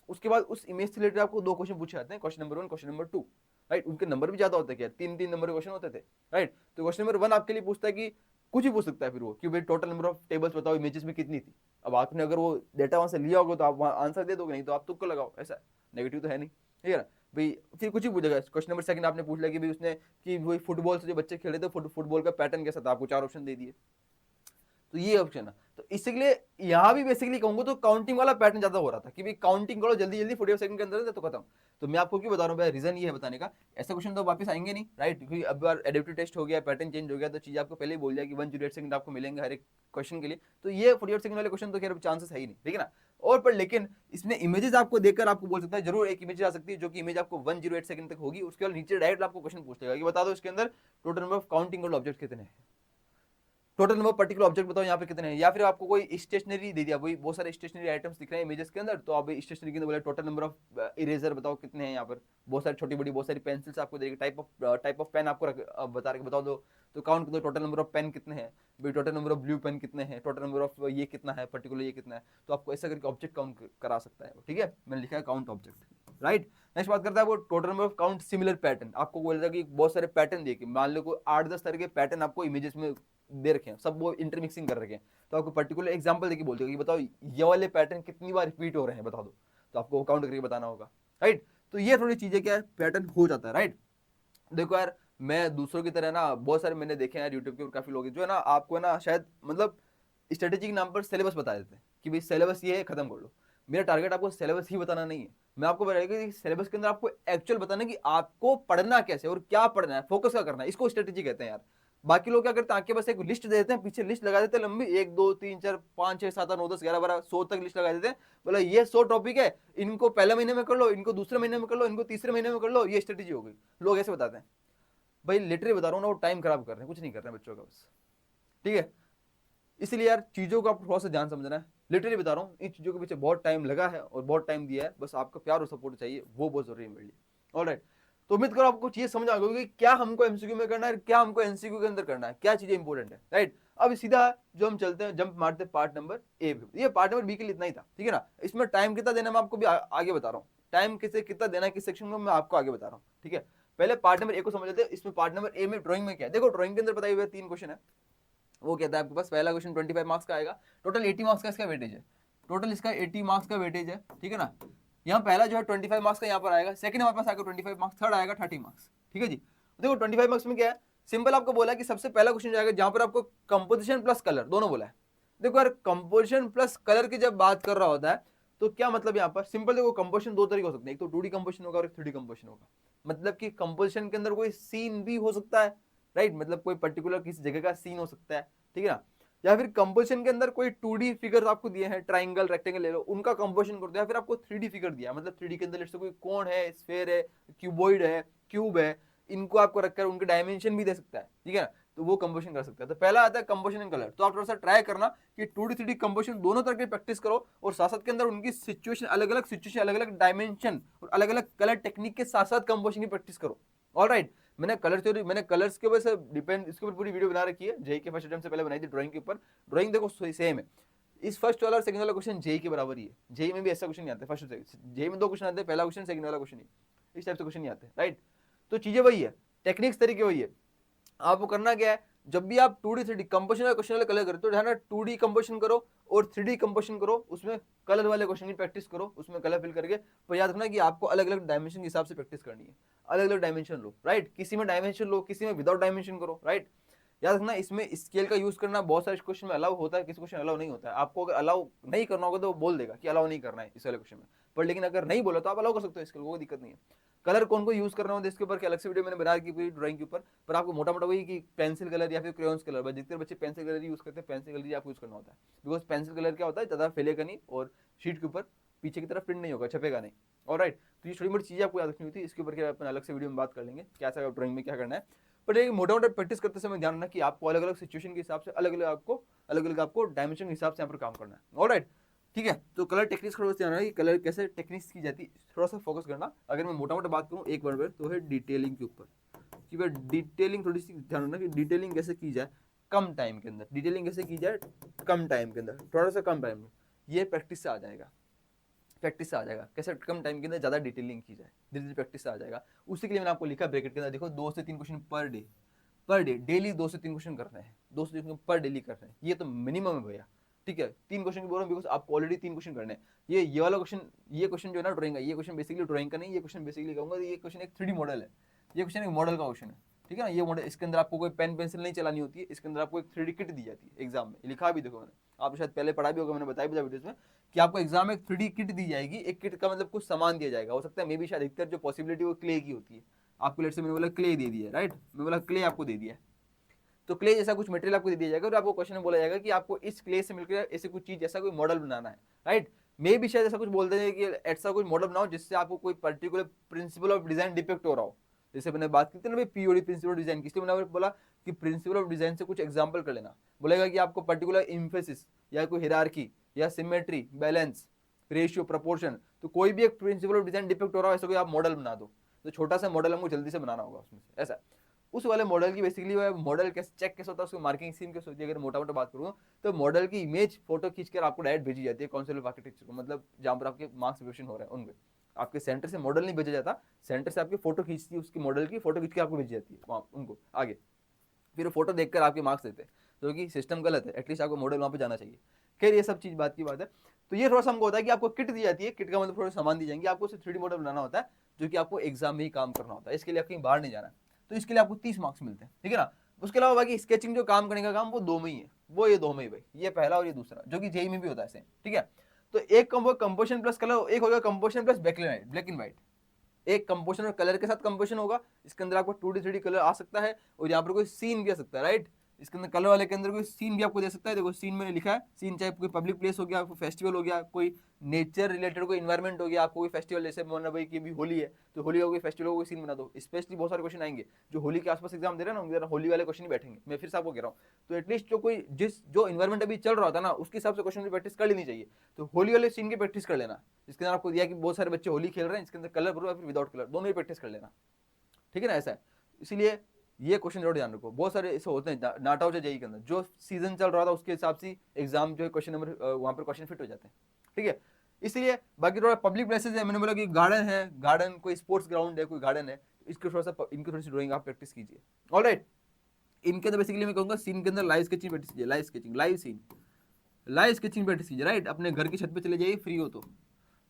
उसके बाद उस इमेज से रिलेटेड आपको दो क्वेश्चन पूछे जाते हैं, question number 1, question number 2, right. उनके नंबर भी ज्यादा होते हैं, क्या 3-3 नंबर के क्वेश्चन होते थे, राइट। तो क्वेश्चन नंबर 1 आपके लिए पूछता है कि कुछ भी पूछ सकता है फिर वो, कि भाई टोटल नंबर ऑफ टेबल्स बताओ इमेजेस में कितनी थी। अब आपने अगर वो डेटा वहां से लिया होगा तो आप वहां आंसर दे दोगे, नहीं तो आप तुक्का लगाओ, ऐसा नेगेटिव तो है नहीं, ठीक है ना भाई। फिर कुछ ही पूछेगा। क्वेश्चन नंबर 2 आपने पूछ लिया कि भाई उसने कि वही फुटबॉल से जो बच्चे खेले थे फुटबॉल का पैटर्न कैसा था, आपको 4 ऑप्शन दे दिए। तो ये ऑप्शन है। तो इसलिए यहाँ भी बेसिकली कहूंगा तो काउंटिंग वाला पैटर्न ज्यादा हो रहा था कि भाई काउंटिंग करो जल्दी जल्दी 45 सेकंड के अंदर तो खत्म। तो मैं आपको क्यों बता रहा हूँ भाई, रीजन ये है बताने का, ऐसा क्वेश्चन तो वापस आएंगे नहीं, राइट। क्योंकि अब बार एडेप्टिव टेस्ट हो गया, पैटर्न चेंज हो गया, तो चीज आपको पहले ही बोल दिया कि 108 सेकंड आपको मिलेंगे हर एक क्वेश्चन के लिए। तो ये 48 सेकंड वाले क्वेश्चन तो खैर चांसेस है ही नहीं, ठीक है ना। और पर लेकिन इसमें इमेजेस आपको देखकर आपको बोल सकता है, जरूर एक इमेज आ सकती है जो कि इमेज आपको 108 सेकंड तक होगी। उसके बाद नीचे डायरेक्ट आपको क्वेश्चन पूछ लेगा कि बता दो इसके अंदर total number of counting object कितने हैं, टोटल नंबर पर्टिकुलर ऑब्जेक्ट बताओ यहाँ पे कितने हैं। या फिर आपको कोई स्टेशनरी दे दिया, वही बहुत सारे स्टेशनरी आइटम्स दिख रहे हैं इमेजेस के अंदर, तो आप स्टेशनरी के अंदर बोले टोटल नंबर ऑफ इरेजर बताओ कितने हैं यहाँ पर, बहुत सारी छोटी बड़ी बहुत सारी पेंसिल्स आपको देगी, टाइप ऑफ पेन आपको बता रहे बताओ दो, तो काउंट कर दो टोटल नंबर ऑफ पेन कितने हैं भाई, total number of blue pen कितने हैं, टोटल नंबर ऑफ ये कितना है पर्टिकुलर ये कितना है। तो आपको ऐसा करके ऑब्जेक्ट काउंट करा सकता है, ठीक है। मैंने लिखा है काउंट ऑब्जेक्ट, राइट। नेक्स्ट बात करता है वो total number of count similar pattern. आपको बोल रहा है कि बहुत सारे पैटर्न देखिए, मान लो कोई 8-10 तरह के पैटर्न आपको इमेजेस में दे रखे हैं, सब वो इंटरमिक्सिंग कर रखे हैं। तो आपको पर्टिकुलर एग्जांपल देके बोलते हो कि बताओ ये वाले पैटर्न कितनी बार रिपीट हो रहे हैं बता दो, तो आपको काउंट करके बताना होगा, राइट। तो ये थोड़ी चीजें क्या है, पैटर्न हो जाता है, राइट। देखो यार, मैं दूसरों की तरह ना बहुत सारे मैंने देखे हैं यार यूट्यूब के, और काफी लोग जो है ना आपको है ना शायद मतलब स्ट्रेटेजी के नाम पर सिलेबस बता देते हैं कि भाई सिलेबस ये है खत्म कर लो। मेरा टारगेट आपको सिलेबस ही बताना नहीं है, मैं आपको बताएगा कि सिलेबस के अंदर आपको एक्चुअल बताना कि आपको पढ़ना कैसे और क्या पढ़ना है, फोकस क्या करना है, इसको स्ट्रेटेजी कहते हैं यार। बाकी लोग क्या करते हैं, आके बस एक लिस्ट दे देते हैं, पीछे लिस्ट लगा देते हैं लंबी, 1 2 3 4 5 6 7 8 9 10 11 12 100 तक लिस्ट लगा देते हैं। बोला ये 100 टॉपिक है, इनको पहले महीने में कर लो, इनको दूसरे महीने में कर लो, इनको तीसरे महीने में कर लो, ये स्ट्रेटेजी हो गई। लोग ऐसे बताते हैं। भाई लिटरली बता रहा हूँ ना, वो टाइम खराब कर रहे हैं, कुछ नहीं कर रहे हैं बच्चों का बस, ठीक है। इसलिए यार चीजों को आप थोड़ा सा ध्यान समझना है। लिटरली बता रहा हूँ, इन चीजों के पीछे बहुत टाइम लगा है और बहुत टाइम दिया है, बस आपका प्यार और सपोर्ट चाहिए, वो बहुत जरूरी है मेरे लिए। ऑलराइट। तो उम्मीद करो आपको चीज समझ आ गई कि क्या हमको एमसीक्यू में करना है, क्या हमको एनसीक्यू के अंदर करना है, क्या चीजें इंपॉर्टेंट है, राइट। अब सीधा जो हम चलते हैं, जंप मारते हैं पार्ट नंबर ए। ये पार्ट नंबर बी के लिए इतना ही था, ठीक है ना। इसमें टाइम कितना देना मैं आपको भी आगे बता रहा हूँ, टाइम किसे कितना देना है किस सेक्शन में मैं आपको आगे बता रहा हूँ, ठीक है। पहले पार्ट नंबर ए को समझ लेते हैं। इसमें पार्ट नंबर ए में ड्राइंग में क्या है, देखो ड्राइंग के अंदर बताए हुए 3 क्वेश्चन है। वो कहता है आपके पास पहला क्वेश्चन 25 मार्क्स का आएगा, टोटल 80 मार्क्स का इसका वेटेज है, टोटल इसका 80 मार्क्स का वेटेज है, ठीक है ना। यहाँ पहला जो है 25 मार्क्स का यहाँ पर आएगा, सेकंड हमारे पास आएगा 25 मार्क्स, थर्ड आएगा 30 मार्क्स, ठीक है जी। देखो 25 मार्क्स में क्या है, सिंपल आपको बोला है कि सबसे पहला क्वेश्चन जाएगा जहां पर आपको कंपोजिशन प्लस कलर दोनों बोला है। देखो यार कंपोजिशन प्लस कलर की जब बात कर रहा होता है तो क्या मतलब यहाँ पर सिंपल देखो, कंपोजिशन 2 तरीके हो सकते हैं, एक तो 2D कंपोजिशन होगा और एक 3D कंपोजिशन होगा। मतलब कि कंपोजिशन के अंदर कोई सीन भी हो सकता है, राइट, मतलब कोई पर्टिकुलर किसी जगह का सीन हो सकता है, ठीक है ना। या फिर कंपोजिशन के अंदर कोई 2D फिगर आपको दिए हैं, ट्राइंगल रेक्टेंगल ले लो, उनका कंपोजिशन कर दो। या फिर आपको 3D फिगर दिया, मतलब 3D के अंदर कोई कोण है, स्फेयर है, क्यूबॉइड है, क्यूब है, इनको आपको रखकर उनके डायमेंशन भी दे सकता है, ठीक है ना। तो वो कंपोजिशन कर सकता है। तो पहला आता है कंपोजिशन एंड कलर। तो आप थोड़ा सा ट्राई करना कि 2D 3D कंपोजिशन दोनों तरह की प्रैक्टिस करो, और साथ साथ के अंदर उनकी सिचुएशन अलग अलग सिचुएशन, अलग अलग डायमेंशन और अलग अलग कलर टेक्निक के साथ साथ कंपोजिशन की प्रैक्टिस करो। ऑलराइट। मैंने कलर थ्योरी, मैंने कलर्स के ऊपर से डिपेंड इसके ऊपर पूरी वीडियो बना रखी है, जेई के फर्स्ट अटेम्प्ट से पहले बनाई थी ड्राइंग के ऊपर। ड्राइंग देखो सेम है, इस फर्स्ट वाला और सेकंड वाला क्वेश्चन जेई के बराबर ही है। जेई में भी ऐसा क्वेश्चन नहीं आता, फर्स्ट जेई में 2 क्वेश्चन आते हैं, पहला क्वेश्चन सेकंड वाला क्वेश्चन, इस टाइप से क्वेश्चन नहीं आते, राइट। तो चीजें वही है, टेक्निक्स तरीके वही है। आपको करना क्या है, जब भी आप 2D 3D कंपोजिशन वाले क्वेश्चन वाले कलर करते हो, ध्यान रखना 2D कंपोजिशन करो और 3D कंपोजिशन करो, उसमें कलर वाले क्वेश्चन की प्रैक्टिस करो, उसमें कलर फिल करके। पर याद रखना कि आपको अलग अलग डायमेंशन के हिसाब से प्रैक्टिस करनी है, अलग अलग डायमेंशन लो, राइट। किसी में डायमेंशन लो, किसी में विदाउट डायमेंशन करो, राइट। याद रखना इसमें स्केल का यूज करना बहुत सारे क्वेश्चन में अलाउ होता है, किसी क्वेश्चन अलाउ नहीं होता है। आपको अगर अलाउ नहीं करना होगा तो वो बोल देगा कि अलाउ नहीं करना है इस वाले क्वेश्चन में, पर लेकिन अगर नहीं बोला तो आप अलाउ कर सकते हो स्केल, कोई दिक्कत नहीं है। कलर कौन को यूज करना होता है इसके ऊपर अलग से वीडियो मैंने बना की पूरी ड्राइंग के ऊपर, पर आपको मोटा मोटा वही कि पेंसिल कलर या फिर क्रेयॉन्स कलर, जितने बच्चे पेंसिल कलर यूज करते हैं पेंसिल कलर आपको यूज करना होता है, बिकॉज पेंसिल कलर क्या होता है, ज्यादा फैलेगा नहीं और शीट के ऊपर पीछे की तरफ प्रिंट नहीं होगा, छपेगा नहीं। ऑलराइट, तो ये छोटी मोटी चीजें आपको याद रखनी होती है, इसके ऊपर अपन अलग से वीडियो में बात कर लेंगे क्या सा ड्राइंग में क्या करना है। बट एक मोटा मोटा प्रैक्टिस करते समय ध्यान रखना कि आपको अलग अलग सिचुएशन के हिसाब से अलग अलग आपको डायमेंशन के हिसाब से यहाँ पर काम करना है। ऑलराइट, ठीक है। तो कलर टेक्निक्स थोड़ा सा कि कलर कैसे टेक्निक्स की जाती है, थोड़ा सा फोकस करना। अगर मैं मोटा मोटा बात करूँ एक वर्ड तो है डिटेलिंग के ऊपर, कि भाई डिटेलिंग थोड़ी सी ध्यान रखना कि डिटेलिंग कैसे की जाए कम टाइम के अंदर, डिटेलिंग कैसे की जाए कम टाइम के अंदर, थोड़ा सा कम टाइम में, ये प्रैक्टिस से आ जाएगा, प्रैक्टिस से आ जाएगा कैसे कम टाइम के अंदर ज्यादा डिटेलिंग की जाए, धीरे धीरे प्रैक्टिस से आ जाएगा। उसी के लिए मैंने आपको लिखा ब्रैकेट के अंदर, देखो 2 से 3 क्वेश्चन पर डे डेली 2 से 3 क्वेश्चन करने हैं, 2 से 3 क्वेश्चन पर डेली करने हैं, ये तो मिनिमम है भैया, ठीक है। 3 क्वेश्चन की बोल रहा हूँ बिकॉज आपको ऑलरेडी 3 क्वेश्चन करने हैं। ये वाला क्वेश्चन, ये क्वेश्चन जो है ना ड्राइंग का, ये क्वेश्चन बेसिकली ड्राइंग का नहीं, ये क्वेश्चन बेसिकली कहूंगा ये क्वेश्चन एक 3D मॉडल है, ये क्वेश्चन एक मॉडल का क्वेश्चन है, ठीक है ना। ये मॉडल, इसके अंदर आपको कोई पेन पेंसिल नहीं चलानी होती है, इसके अंदर आपको एक 3D किट दी जाती है एग्जाम में, लिखा भी देखो मैंने, आप शायद पहले पढ़ा भी होगा, मैंने बताया भी था वीडियोस में कि आपको एग्जाम में एक 3D किट दी जाएगी। एक किट का मतलब कुछ सामान दिया जाएगा, हो सकता है मे बी शायद अधिकतर जो पॉसिबिलिटी वो क्ले की होती है। आपको लेट से मैंने बोला क्ले दे दिया, राइट, मैं बोला क्ले आपको दे दिया, तो क्ले जैसा कुछ मटेरियल आपको दे दिया जाएगा और आपको क्वेश्चन में बोला जाएगा कि आपको इस क्ले से मिलकर ऐसे कुछ चीज जैसा कोई मॉडल बनाना है, राइट। मे भी शायद ऐसा कुछ बोलते हैं कि ऐसा कोई मॉडल बनाओ जिससे आपको कोई particular principle of design depict हो रहा हो। जैसे मैंने बात की थी ना भाई पीओडी प्रिंसिपल ऑफ डिजाइन, किसलिए मैंने बोला कि प्रिंसिपल ऑफ डिजाइन से कुछ एग्जांपल कर लेना, बोलेगा कि आपको पर्टिकुलर इम्फेसिस या कोई हिरार्की या सिमेट्री, बैलेंस, रेशियो, प्रपोर्शन, तो कोई भी एक प्रिंसिपल ऑफ डिजाइन डिपेक्ट हो रहा है ऐसा कोई आप मॉडल बना दो, तो छोटा सा मॉडल हमको जल्दी से बनाना होगा उसमें से, ऐसा उस वाले मॉडल की बेसिकली मॉडल कैसे चेक कैसे होता है, उसको मार्किंग स्कीम कैसे होती है। अगर मोटा मोटा बात करूँ तो मॉडल की इमेज फोटो खींचकर आपको डायरेक्ट भेजी जाती है काउंसिल ऑफ आर्किटेक्चर को, मतलब जहाँ पर आपके मार्क्स प्रिपरेशन हो रहे हैं उनपे, आपके सेंटर से मॉडल नहीं भेजा जाता, सेंटर से आपकी फोटो खींचती है, उसकी मॉडल की फोटो खींच के आपको भेजी जाती है वहाँ उनको आगे, फिर फोटो देखकर आपके मार्क्स देते हैं, जो कि सिस्टम गलत है, एटलीस्ट आपको मॉडल वहाँ पे जाना चाहिए। खैर ये सब चीज बात की बात है। तो ये थोड़ा सा हमको होता है कि आपको किट दी जाती है, किट का मतलब थोड़ा सामान दी जाएंगे, आपको सिर्फ 3D मॉडल बनाना होता है जो कि आपको एग्जाम में ही काम करना होता है, इसके लिए कहीं बाहर नहीं जाना है। तो इसके लिए आपको 30 मार्क्स मिलते हैं, ठीक है ना। उसके अलावा बाकी स्केचिंग जो काम करने का काम वो 2 में ही है, वो ये 2 में ही भाई, ये पहला और ये दूसरा, जो कि जेई में भी होता है सेम, ठीक है। तो एक कंपोजिशन प्लस कलर, एक होगा composition plus black and white, एक कंपोजिशन और कलर के साथ कंपोजिशन होगा, इसके अंदर आपको 2D 3D कलर आ सकता है और यहाँ पर कोई सीन भी आ सकता है, राइट। इसके अंदर कलर वाले के अंदर कोई सीन भी आपको दे सकता है, देखो सीन में लिखा है, सीन चाहे कोई पब्लिक प्लेस हो गया, फेस्टिवल हो गया, कोई नेचर रिलेटेड कोई इन्वायरमेंट हो गया, आपको कोई फेस्टिवल जैसे माना भाई कि अभी होली है तो होली का कोई फेस्टिवल का कोई सीन बना दो। स्पेशली बहुत सारे क्वेश्चन आएंगे जो होली के आसपास एग्जाम दे रहे हैं ना, होली वाले क्वेश्चन ही बैठेंगे, मैं फिर से आपको कह रहा हूँ। तो एटलीस्ट जो कोई जो इन्वायरमेंट अभी चल रहा था ना उसके हिसाब से क्वेश्चन की प्रैक्टिस कर लेनी चाहिए। तो होली वाले सीन की प्रैक्टिस कर लेना, जिसके अंदर आपको दिया कि बहुत सारे बच्चे होली खेल रहे हैं, इसके अंदर कलर भरो या फिर विदाउट कलर, दोनों ही प्रैक्टिस कर लेना, ठीक है ना। ऐसा है, इसीलिए ये क्वेश्चन जरूर ध्यान रखो। बहुत सारे ऐसे होते हैं नाटा जेई के अंदर, जो सीजन चल रहा था उसके हिसाब से एग्जाम जो है क्वेश्चन नंबर वहां पर क्वेश्चन फिट हो जाते हैं, ठीक है। इसलिए बाकी थोड़ा पब्लिक प्लेसेस है, मैंने बोला कि गार्डन है, गार्डन कोई स्पोर्ट्स ग्राउंड है, कोई गार्डन है, इसके थोड़ा सा इनकी थोड़ी सी ड्राइंग आप प्रैक्टिस कीजिए। ऑलराइट, इनके अंदर बेसिकली मैं कहूंगा सीन के अंदर लाइव स्केचिंग प्रैक्टिस कीजिए, live sketching, live scene, live sketching practice कीजिए, राइट। अपने घर की छत पे चले जाइए, फ्री हो तो,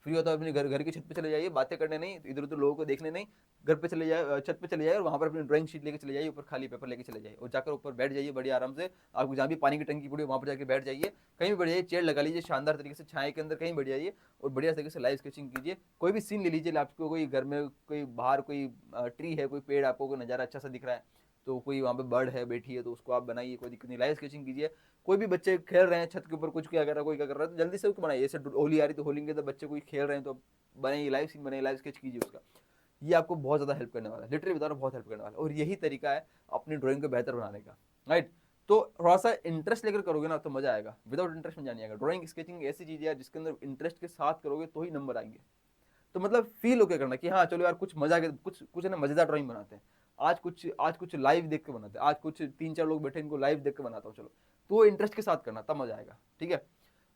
फ्री होता है अपने घर की छत पे चले जाइए, बातें करने नहीं, इधर उधर लोगों को देखने नहीं, घर पे चले जाए, छत पे चले जाए और वहाँ पर अपनी ड्राइंग शीट लेके चले जाइए, ऊपर खाली पेपर लेके चले जाइए और जाकर ऊपर बैठ जाइए बड़ी आराम से। आपको जहाँ भी पानी की टंकी पड़ी वहाँ पर जाकर बैठ जाइए, कहीं भी बैठ जाइए, चेयर लगा लीजिए शानदार तरीके से, छाए के अंदर कहीं बैठ जाइए और बढ़िया तरीके से लाइव स्केचिंग कीजिए। कोई भी सीन ले लीजिए, आपको कोई घर में कोई बाहर कोई ट्री है, कोई पेड़, आपको कोई नज़ारा अच्छा सा दिख रहा है, तो कोई वहाँ पे बर्ड है बैठी है तो उसको आप बनाइए, कोई दिक्कत नहीं, लाइव स्केचिंग कीजिए। कोई भी बच्चे खेल रहे हैं छत के ऊपर, कुछ क्या कर रहा है, कोई क्या कर रहा है, तो जल्दी से उसको बनाइए। जैसे होली आ रही तो होली के अंदर बच्चे कोई खेल रहे हैं तो बनाइए, लाइव सीन बनाइए, लाइव स्केच कीजिए उसका। ये आपको बहुत ज़्यादा हेल्प करने वाला है, लिटरली बता रहा हूँ, बहुत हेल्प करने वाला है। और यही तरीका है अपनी ड्राइंग को बेहतर बनाने का, राइट। तो थोड़ा सा इंटरेस्ट लेकर करोगे ना तो मजा आएगा, विदाउट इंटरेस्ट में जाने आएगा। ड्राइंग स्केचिंग ऐसी चीज़ है जिसके अंदर इंटरेस्ट के साथ करोगे तो ही नंबर आएंगे। तो मतलब फील होकर करना कि हाँ चलो यार कुछ मजा के कुछ कुछ है ना, मजेदार ड्राइंग बनाते हैं, आज कुछ लाइव देख के बनाते हैं, आज कुछ 3-4 लोग बैठे इनको लाइव देख के बनाता हूँ, चलो। तो इंटरेस्ट के साथ करना, तब मजा आएगा, ठीक है।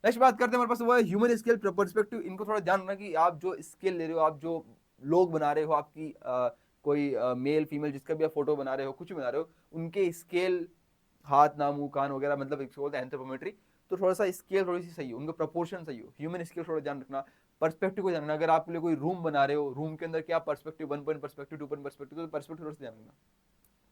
नेक्स्ट बात करते हैं हमारे पास वो है ह्यूमन स्केल पर्सपेक्टिव। इनको थोड़ा ध्यान रखना कि आप जो स्केल ले रहे हो, आप जो लोग बना रहे हो, आपकी कोई मेल फीमेल जिसका भी आप फोटो बना रहे हो, कुछ बना रहे हो, उनके स्केल हाथ नाक मुंह कान वगैरह, मतलब इसको बोलते हैं एंथ्रोपोमेट्री। तो थोड़ा सा स्केल थोड़ी सी सही हो, उनका प्रोपोर्शन सही हो, ह्यूमन स्केल थोड़ा ध्यान रखना, पर्सपेक्टिव को ध्यान रखना। अगर आपके लिए कोई रूम बना रहे हो, रूम के अंदर क्या perspective, 1 point perspective, 2 point perspective, तो पर्सपेक्टिव थोड़ा सा ध्यान रखना,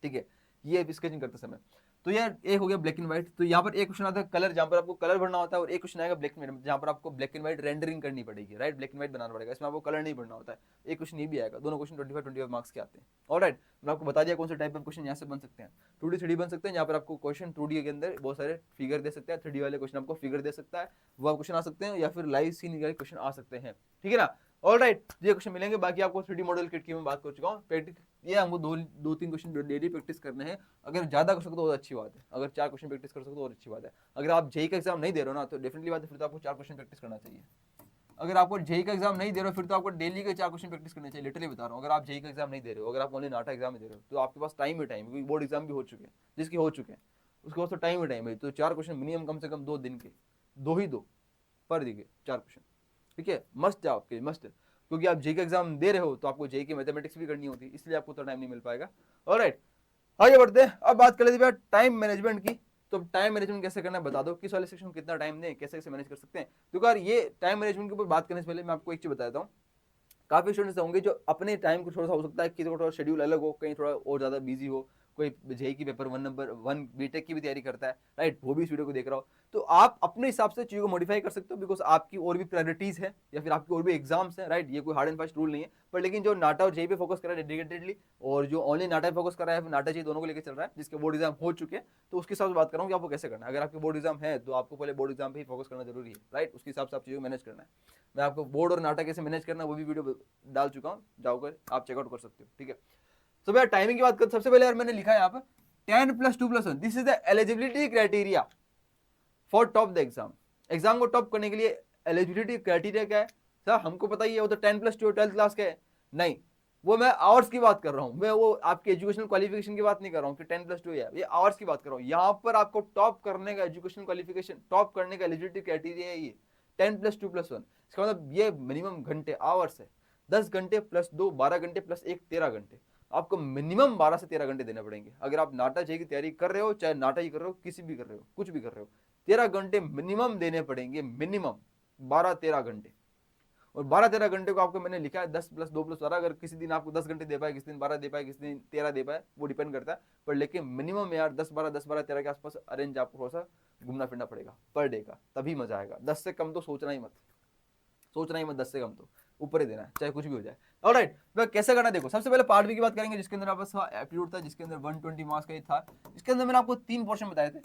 ठीक है। ये स्केचिंग करते समय। तो यार एक हो गया ब्लैक एंड व्हाइट। तो यहाँ पर एक क्वेश्चन आता है कलर, जहाँ पर आपको कलर भरना होता है, और एक क्वेश्चन आएगा ब्लैक एंड व्हाइट, जहाँ पर आपको ब्लैक एंड व्हाइट रेंडरिंग करनी पड़ेगी, राइट, ब्लैक एंड व्हाइट बनाना पड़ेगा, इसमें आपको कलर नहीं भरना होता है। एक क्वेश्चन ये भी आएगा, दोनों क्वेश्चन 25 मार्क्स के आते हैं। ऑलराइट, मैं आपको बता दिया कौन से टाइप ऑफ क्वेश्चन यहाँ से बन सकते हैं। 2D 3D बन सकते हैं, यहाँ पर आपको क्वेश्चन 2D के अंदर बहुत सारे फिगर दे सकता है, 3D वाले क्वेश्चन आपको फिगर दे सकता है, वो क्वेश्चन आ सकते हैं, या फिर लाइव सीन वाले क्वेश्चन आ सकते हैं, ठीक है ना। ऑलराइट, ये क्वेश्चन मिलेंगे। बाकी आपको 3D मॉडल किट की मैं बात कर चुका हूँ, प्रैक्टिस ये हमको दो तीन क्वेश्चन डेली प्रैक्टिस करने हैं। अगर ज्यादा कर सकते हो तो अच्छी बात है, अगर 4 क्वेश्चन प्रैक्टिस कर सकते हो तो और अच्छी बात है। अगर आप जेई का एग्जाम नहीं दे रहे हो ना, तो डेफिनेटली बात है, फिर तो आपको 4 क्वेश्चन प्रैक्टिस करना चाहिए। अगर आपको जेई का एग्जाम नहीं दे रहे हो, फिर तो आपको डेली के 4 क्वेश्चन प्रैक्टिस करने चाहिए, लिटरली बता रहा हूँ। अगर आप जेई का एग्जाम नहीं दे रहे हो, अगर आप ओनली नाटा एग्जाम दे रहे हो, तो आपके पास टाइम ही टाइम, क्योंकि बोर्ड एग्जाम भी हो चुके हैं, जिसके हो चुके हैं उसके पास तो टाइम ही टाइम है। तो 4 क्वेश्चन मिनिमम, कम से कम 2 दिन के, 2 पर दिन के 4 क्वेश्चन, ठीक है, मस्ट है आपके, मस्ट है। क्योंकि आप जेई का एग्जाम दे रहे हो, तो आपको जेई की मैथमेटिक्स भी करनी होती है, इसलिए आपको तो टाइम नहीं मिल पाएगा। ऑलराइट, आगे बढ़ते हैं। अब बात कर लेते हैं टाइम मैनेजमेंट की। तो टाइम मैनेजमेंट कैसे करना है बता दो, किस वाले सेक्शन में कितना टाइम दें, कैसे कैसे मैनेज कर सकते हैं। तो यार ये टाइम मैनेजमेंट के ऊपर बात करने से पहले मैं आपको एक चीज बता देता हूँ। काफी स्टूडेंट्स होंगे जो अपने टाइम को थोड़ा सा, हो सकता है कि थोड़ा शेड्यूल अलग हो, कहीं थोड़ा और ज्यादा बिजी हो, कोई जेई की पेपर 1 बीटेक की भी तैयारी करता है, राइट, वो भी इस वीडियो को देख रहा हो। तो आप अपने हिसाब से चीजों को मॉडिफाई कर सकते हो, बिकॉज आपकी और भी प्रायोरिटीज है, या फिर आपकी और भी एग्जाम्स है, राइट। ये कोई हार्ड एंड फास्ट रूल नहीं है, पर लेकिन जो नाटा और जेई पे फोकस कर रहा है डेडिकेटेडली, और जो ऑनली नाटा पे फोकस कर रहा है, नाटा जेई दोनों को लेकर चल रहा है, जिसके बोर्ड एग्जाम हो चुके हैं, तो उसके हिसाब से बात कर रहा हूँ कि आपको कैसे करना है। अगर आपके बोर्ड एग्जाम है, तो आपको पहले बोर्ड एग्जाम पे ही फोकस करना जरूरी है, राइट, उसके हिसाब से आप चीजों को मैनेज करना है। मैं आपको बोर्ड और नाटा कैसे मैनेज करना है वो भी वीडियो डाल चुका हूँ, जाओकर आप चेकआउट कर सकते हो, ठीक है। तो भैया टाइमिंग की बात कर, सबसे पहले यार मैंने लिखा है यहाँ पर 10+2+1, this is the eligibility criteria for top the exam. Exam को टॉप करने के लिए एलिजिबिलिटी क्राइटेरिया क्या है सर, हमको पता ही है, वो तो 10+2 12th क्लास का है। नहीं, वो मैं आवर्स की बात कर रहा हूँ, मैं वो आपके एजुकेशनल क्वालिफिकेशन की बात नहीं कर रहा हूँ कि 10+2 है, ये आवर्स की बात कर रहा हूँ। यहाँ पर आपको टॉप करने का एजुकेशनल क्वालिफिकेशन, टॉप करने का एलिजिबिलिटी क्राइटेरिया है ये 10+2+1। इसका मतलब ये मिनिमम घंटे, आवर्स है, 10 घंटे +2 12 घंटे +1 13 घंटे। आपको मिनिमम 12 से 13 घंटे देने पड़ेंगे। अगर आप नाटा जेई की तैयारी कर रहे हो, चाहे नाटा ही कर रहे हो, किसी भी कर रहे हो, कुछ भी कर रहे हो, 13 घंटे मिनिमम देने पड़ेंगे, मिनिमम 12-13 घंटे। और 12-13 घंटे को आपको मैंने लिखा है 10+2+12। अगर किसी दिन आपको 10 घंटे दे पाए, किसी दिन 12 दे पाए, किसी दिन 13 दे पाए, वो डिपेंड करता है, पर लेकिन मिनिमम यार 10-12 के आसपास अरेंज आपको थोड़ा सा घूमना फिरना पड़ेगा पर डे का, तभी मजा आएगा। 10 से कम तो सोचना ही मत, सोचना ही मत, 10 से कम तो ऊपर ही देना है, चाहे कुछ भी हो जाए। ऑलराइट, तो कैसे करना देखो, सबसे पहले पार्ट बी की बात करेंगे, जिसके अंदर आपका एप्टीट्यूड था, जिसके अंदर 120 मार्क्स का ही था। इसके अंदर मैंने आपको 3 पोर्शन बताए थे,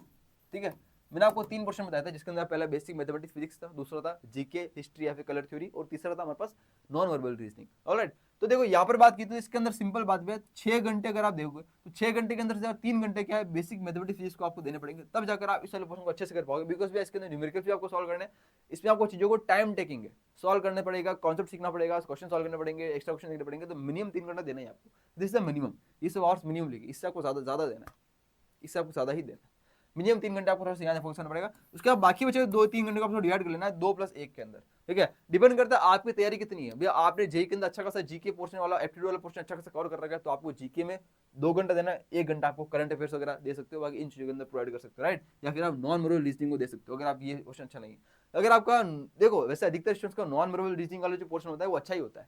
ठीक है, मैंने आपको 3 पोर्शन बताया था, जिसके अंदर पहला बेसिक मैथमेटिक्स फिजिक्स था, दूसरा था जीके हिस्ट्री या फिर कलर थ्योरी, और तीसरा था हमारे पास नॉन वर्बल रीजनिंग। ऑलराइट, तो देखो यहाँ पर बात की तो इसके अंदर सिंपल बात भी है, 6 घंटे अगर आप देखोगे तो 6 घंटे के अंदर से 3 घंटे क्या है, बेसिक मैथमेटिक्स फिजिक्स को आपको देने पड़ेंगे, तब जाकर आप इस वाले पोर्शन को अच्छे से कर पाओगे। बिकॉज भी इसके अंदर न्यूमेरिकल भी आपको सॉल्व करने हैं, इसमें आपको चीजों को टाइम टेकिंग है, सॉल्व करने पड़ेगा, कॉन्सेप्ट सीखना पड़ेगा, क्वेश्चन सॉल्व करने पड़ेंगे, एक्स्ट्रा क्वेश्चन देखने पड़ेंगे, तो मिनिमम 3 घंटा देना है आपको। दिस इज द मिनिमम, ये सब आवर्स मिनिमम लेगी, इससे आपको ज्यादा देना है, इससे आपको ज्यादा ही देना है। मिनिमम 3 घंटे आपको थोड़ा सा फोकस करना पड़ेगा। उसके बाद बाकी बचे 2-3 घंटे को आपको डिवाइड कर लेना है 2+1 के अंदर, ठीक है। डिपेंड करता है आपकी तैयारी कितनी है भैया। आपने जेई के अंदर अच्छा खासा जीके पोर्शन वाला, एप्टीट्यूड वाला पोर्शन अच्छा खासा कवर कर रखा है, तो आपको जीके में 2 घंटा देना है, 1 घंटा आपको करंट अफेयर्स वगैरह दे सकते हो, बाकी इन चीजों के अंदर प्रोवाइड कर सकते हो, राइट। या फिर आप नॉन मॉरल रीजनिंग को दे सकते हो, अगर आप ये क्वेश्चन अच्छा नहीं है। अगर आपका देखो, वैसे अधिकतर स्टूडेंट्स का नॉन मॉरल रीजनिंग वाला जो पोर्शन होता है वो अच्छा ही होता है।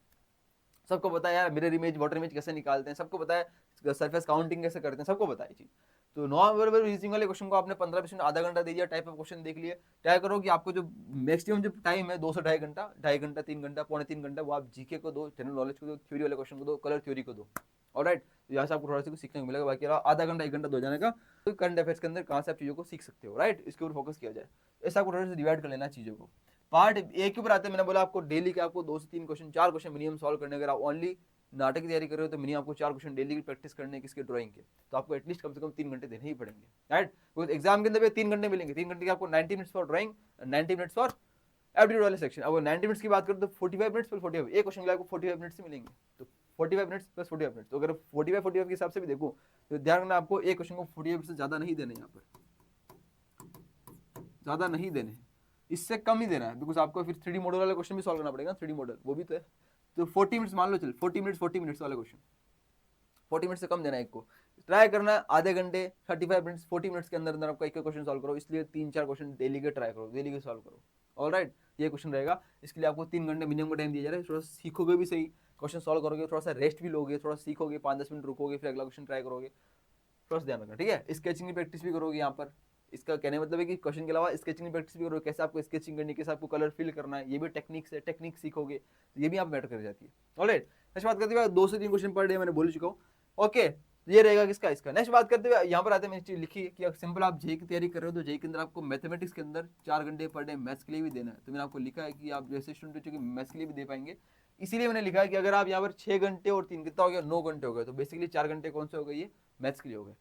सबको पता है यार मिरर इमेज वाटर इमेज कैसे निकालते हैं, सबको पता है सरफेस काउंटिंग कैसे करते हैं, सबको पता है चीज। तो नॉन वर्बल रीजनिंग वाले क्वेश्चन को आपने 15% आधा घंटा दे दिया, टाइप ऑफ क्वेश्चन देख लिए, ट्राई करो कि आपको जो मैक्सिमम जो टाइम है 2 से ढाई घंटा, 2.5 घंटा 3 घंटा 2.25 घंटा, वो आप जीके को दो, जनरल नॉलेज को दो, थ्योरी वाले क्वेश्चन को दो, कलर थ्योरी को दो। ऑलराइट, तो यहाँ से आपको थोड़ा सा कुछ सीखने को मिलेगा। बाकी आधा घंटा 1 घंटा दो जाने का, तो करंट अफेयर्स के अंदर कहाँ से आप चीजों को सीख सकते हो, राइट, इसके ऊपर फोकस किया जाए। ऐसा आपको थोड़ा सा डिवाइड कर लेना चीजों को। पार्ट ए के ऊपर आते हैं, मैंने बोला आपको डेली के आपको 2 से 3 क्वेश्चन, 4 क्वेश्चन मिनिमम सॉल्व करने। अगर आप ओनली नाटक की तैयारी कर रहे हो तो मिनिमम आपको 4 क्वेश्चन डेली की प्रैक्टिस करने हैं, किसके, ड्राइंग के, तो आपको एटलीस्ट कम से कम 3 घंटे देने ही पड़ेंगे, राइट। क्योंकि एग्जाम के अंदर 3 घंटे मिलेंगे, 3 घंटे के आपको 90 minutes for drawing, 90 minutes for aptitude वाले सेक्शन। अब 90 मिनट्स की बात करें तो 45 मिनट्स प्लस 45, एक क्वेश्चन के लिए आपको 45 मिनट्स से मिलेंगे, तो 45 मिनट्स प्लस 45 मिनट्स। तो अगर 45 के हिसाब से भी देखो तो ध्यान रखना, आपको एक क्वेश्चन को 45 मिनट से ज्यादा नहीं देने, यहाँ पर ज्यादा नहीं देने, इससे कम ही देना है, बिकॉज आपको फिर 3D मॉडल वाला क्वेश्चन भी सॉल्व करना पड़ेगा, 3D मॉडल वो भी तो 40 मिनट्स मान लो, चल 40 मिनट्स वाला क्वेश्चन 40 मिनट से कम देना है एक को। ट्राई करना है आधे घंटे 35 मिनट्स 40 मिनट्स के अंदर अंदर आपका एक क्वेश्चन सॉल्व करो, इसलिए 3-4 क्वेश्चन डेली के ट्राई करो, डेली के सॉल्व करो। ऑलराइट, ये क्वेश्चन रहेगा, इसके लिए आपको 3 घंटे मिनिमम टाइम दिया जा रहा है। थोड़ा सीखोगे भी सही, क्वेश्चन सॉल्व करोगे, थोड़ा सा रेस्ट भी लोगे, थोड़ा सीखोगे, 5-10 मिनट रुकोगे, फिर अगला क्वेश्चन ट्राई करोगे, थोड़ा सा ध्यान रखना, ठीक है। स्केचिंग की प्रैक्टिस भी करोगे यहाँ पर, इसका कहने मतलब है कि क्वेश्चन के अलावा स्केचिंग की प्रैक्टिस भी करोगे, कैसे आपको स्केचिंग करनी है, कैसे आपको कलर फिल करना है, ये भी टेक्निक्स है, टेक्निक सीखोगे, तो ये भी आप मैटर कर जाती है। ऑलराइट, नेक्स्ट बात करते हुए 2 से 3 क्वेश्चन पर डे मैंने बोल चुका हूँ। ओके, ये रहेगा किसका, इसका। नेक्स्ट बात करते हुए यहाँ पर आते हैं, मैंने चीज लिखी है कि सिंपल आप जेई की तैयारी कर रहे हो तो जेई के अंदर आपको मैथमेटिक्स के अंदर 4 घंटे पर डे मैथ्स के लिए भी देना है। तो मैंने आपको लिखा है कि आप जैसे स्टूडेंट हो चुके मैथ्स के लिए भी दे पाएंगे, इसीलिए मैंने लिखा है कि अगर आप यहाँ पर 6 घंटे और 3 कितना हो गया, 9 घंटे हो गए, तो बेसिकली 4 घंटे कौन से हो गए, ये मैथ्स के लिए हो गए।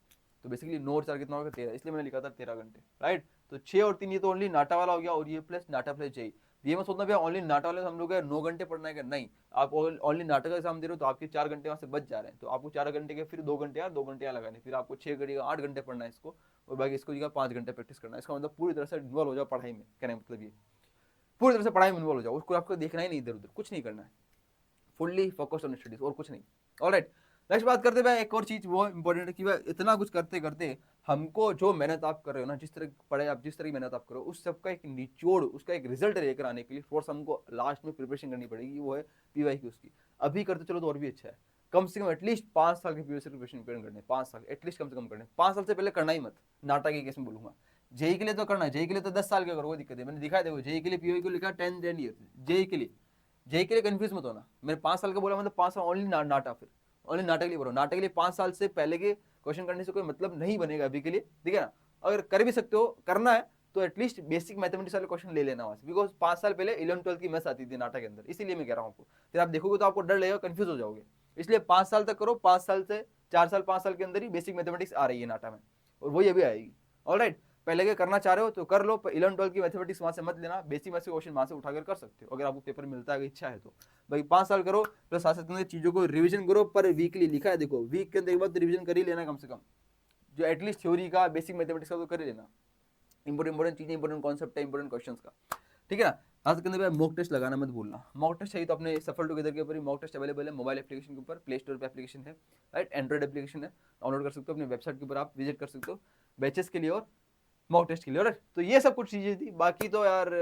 तो बेसिकली 9 और 4 कितना हो गया, 13, इसलिए मैंने लिखा था 13 घंटे, राइट। तो 6 और 3 ये तो ओनली नाटा वाला हो गया, और ये प्लस नाटा प्लस जेई। ये मैं सोचना भैया ओनली नाटा वाले हम लोग 9 घंटे पढ़ना है, नहीं, आप ओनली नाटा का एग्जाम दे रहे हो तो आपके 4 घंटे वहां से बच जा रहे हैं, तो आपको 4 घंटे के फिर 2 घंटे यार 2 घंटे यहाँ लगाने, फिर आपको 6 घंटे 8 घंटे पढ़ना है इसको, और बाकी इसको जगह 5 घंटे प्रैक्टिस करना है। इसका मतलब पूरी तरह से इन्वॉल्व हो जाओ पढ़ाई में, कहने का मतलब ये पूरी तरह से पढ़ाई में इन्वॉल्व हो जाओ, उसको आपको देखना ही नहीं, इधर उधर कुछ नहीं करना है, फुल्ली फोकस्ड ऑन स्टडीज और कुछ नहीं। ऑलराइट, नेक्स्ट बात करते हैं एक और चीज वो इंपॉर्टेंट है कि भाई इतना कुछ करते करते हमको जो मेहनत आप कर रहे हो ना, जिस तरह पढ़े आप, जिस तरह की मेहनत आप करो, उस सबका एक निचोड़, उसका एक रिजल्ट लेकर आने के लिए फोर्स हमको लास्ट में प्रिपरेशन करनी पड़ेगी, वो है पीवाई की उसकी। अभी करते चलो तो और भी अच्छा है, कम से कम एटलीस्ट 5 साल की पीवाई प्रिपरेशन करने, 5 साल एटलीस्ट कम से कम करने। 5 साल से पहले करना ही मत, नाटक के केस में बोलूंगा। जेई के लिए तो करना है, जेई के लिए तो 10 साल का करो, कोई दिक्कत है, मैंने दिखाया देखो जेई के लिए पीवाई को लिखा 10 ईयर, जेई के लिए, जेई के लिए कंफ्यूज मत होना, मैंने 5 साल का बोला मतलब 5 साल ओनली नाटा, फिर ओनली नाटक के लिए बोलो, नाटक के लिए 5 साल से पहले के क्वेश्चन करने से कोई मतलब नहीं बनेगा अभी के लिए, ठीक है ना। अगर कर भी सकते हो, करना है तो एटलीस्ट बेसिक मैथमेटिक्स वाले क्वेश्चन ले लेना वहां से, बिकॉज 5 साल पहले 11-12 की मैथ्स आती थी नाटक के अंदर, इसीलिए मैं कह रहा हूँ आपको। फिर आप देखोगे तो आपको डर लगेगा, कंफ्यूज हो जाओगे, इसलिए 5 साल तक करो, 5 साल से 4 साल 5 साल के अंदर ही बेसिक मैथमेटिक्स आ रही है नाटा में, और वही अभी आएगी। ऑलराइट, पहले के करना चाह रहे हो तो कर लो, 11-12 की मैथमेटिक्स वहां से मत लेना, बेसिक मैथ्स के क्वेश्चन वहां से उठाकर कर सकते हो अगर आपको पेपर मिलता है, इच्छा है तो। भाई 5 साल करो, प्लस साथ साथ चीजों को रिवीजन करो, पर वीकली लिखा है देखो, वीक के अंदर एक बार रिवीजन कर ही लेना कम से कम, जो एटलीस्ट थ्योरी का बेसिक मैथमेटिक्स का तो कर ही लेना, इंपॉर्टेंट चीजें, इंपॉर्टेंट कॉन्सेप्ट है, इंपॉर्टेंट क्वेश्चन का, ठीक है ना। आज के अंदर मॉक टेस्ट लगाना मत भूलना, मॉक टेस्ट चाहिए तो अपने सफल टुगेदर के ऊपर ही मॉक टेस्ट अवेलेबल है, मोबाइल एप्लीकेशन के ऊपर, प्ले स्टोर पे एप्लीकेशन है, राइट, एंड्रॉइड एप्लीकेशन है, डाउनलोड कर सकते हो, अपने वेबसाइट के ऊपर आप विजिट कर सकते हो बैचेस के लिए और मॉक टेस्ट के लिए। और तो ये सब कुछ चीजें थी, बाकी तो यार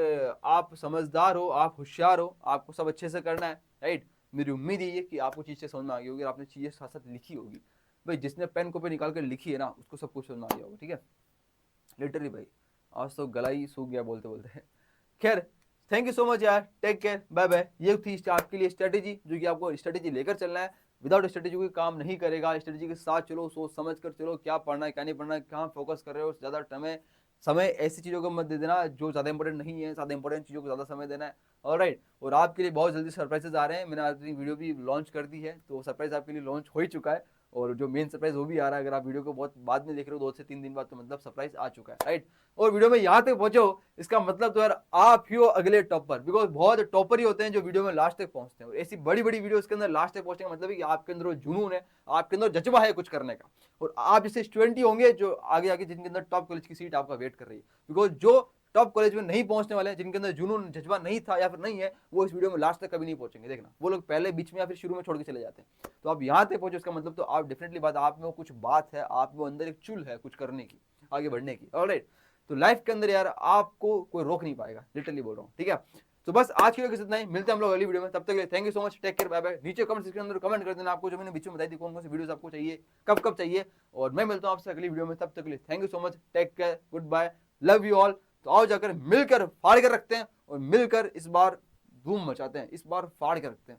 आप समझदार हो, आप होशियार हो, आपको सब अच्छे से करना है, राइट। मेरी उम्मीद ये है कि आपको चीजें समझ में आ गई होगी, आपने चीजें साथ साथ लिखी होगी। भाई जिसने पेन कॉपी निकाल कर लिखी है ना, उसको सब कुछ समझ में आ गया होगा, ठीक है। लिटरली भाई आज तो गला ही सूख गया बोलते बोलते। खैर, थैंक यू सो मच यार, टेक केयर, बाय बाय। ये थी आपके लिए स्ट्रेटेजी, जो कि आपको स्ट्रेटेजी लेकर चलना है, विदाउट स्ट्रेटेजी कोई काम नहीं करेगा। स्ट्रेटेजी के साथ चलो, सोच समझ कर चलो, क्या पढ़ना है क्या नहीं पढ़ना है, कहाँ फोकस कर रहे हो, ज्यादा समय ऐसी चीजों को मत दे देना जो ज्यादा इंपॉर्टेंट नहीं है, ज्यादा इंपॉर्टेंट चीजों को ज्यादा समय देना है। ऑलराइट, और आपके लिए बहुत जल्दी सरप्राइजेस आ रहे हैं, मैंने अपनी वीडियो भी लॉन्च कर दी है, तो सरप्राइज आपके लिए लॉन्च हो ही चुका है, और जो मेन सरप्राइज वो भी आ रहा है। अगर आप वीडियो को बहुत बाद में देख रहे हो, 2 से 3 दिन बाद, तो मतलब सरप्राइज आ चुका है, राइट। और वीडियो में यहाँ तक पहुंचो, इसका मतलब तो यार आप ही हो अगले टॉपर, बिकॉज बहुत टॉपर ही होते हैं जो वीडियो में लास्ट तक पहुंचते हैं, और ऐसी बड़ी बड़ी वीडियो के अंदर लास्ट तक पहुंचने का मतलब है कि आपके अंदर जुनून है, आपके अंदर जज्बा है कुछ करने का, और आप जैसे स्टूडेंट ही होंगे जो आगे आगे जिनके अंदर टॉप कॉलेज की सीट आपका वेट कर रही है, बिकॉज जो टॉप कॉलेज में नहीं पहुंचने वाले हैं, जिनके अंदर जुनून जज्बा नहीं था या फिर नहीं है, वो इस वीडियो में लास्ट तक कभी नहीं पहुंचेंगे। देखना, वो लोग पहले बीच में या फिर शुरू में छोड़ के चले जाते हैं, तो आप यहाँ तक पहुंचे, इसका मतलब तो आप डेफिनेटली बात, आप में कुछ बात है, आप में अंदर एक चुल है कुछ करने की, आगे बढ़ने की। ऑलराइट, तो लाइफ के अंदर यार आपको कोई रोक नहीं पाएगा, लिटरली बोल रहा हूँ, ठीक है। तो बस आज की वीडियो इतना ही, मिलते हैं हम लोग अगली वीडियो में, तब तक के लिए thank you so much, take care, bye bye. नीचे कमेंट सेक्शन के अंदर कमेंट कर देना आपको जो मैंने बीच में बताई थी, कौन कौन सी वीडियोस आपको चाहिए, कब कब चाहिए, और मैं मिलता हूँ आपसे अगली वीडियो में, तब तक के लिए thank you so much, take care, good bye, love you all. तो आओ जाकर मिलकर फाड़ कर रखते हैं, और मिलकर इस बार धूम मचाते हैं, इस बार फाड़ कर रखते हैं।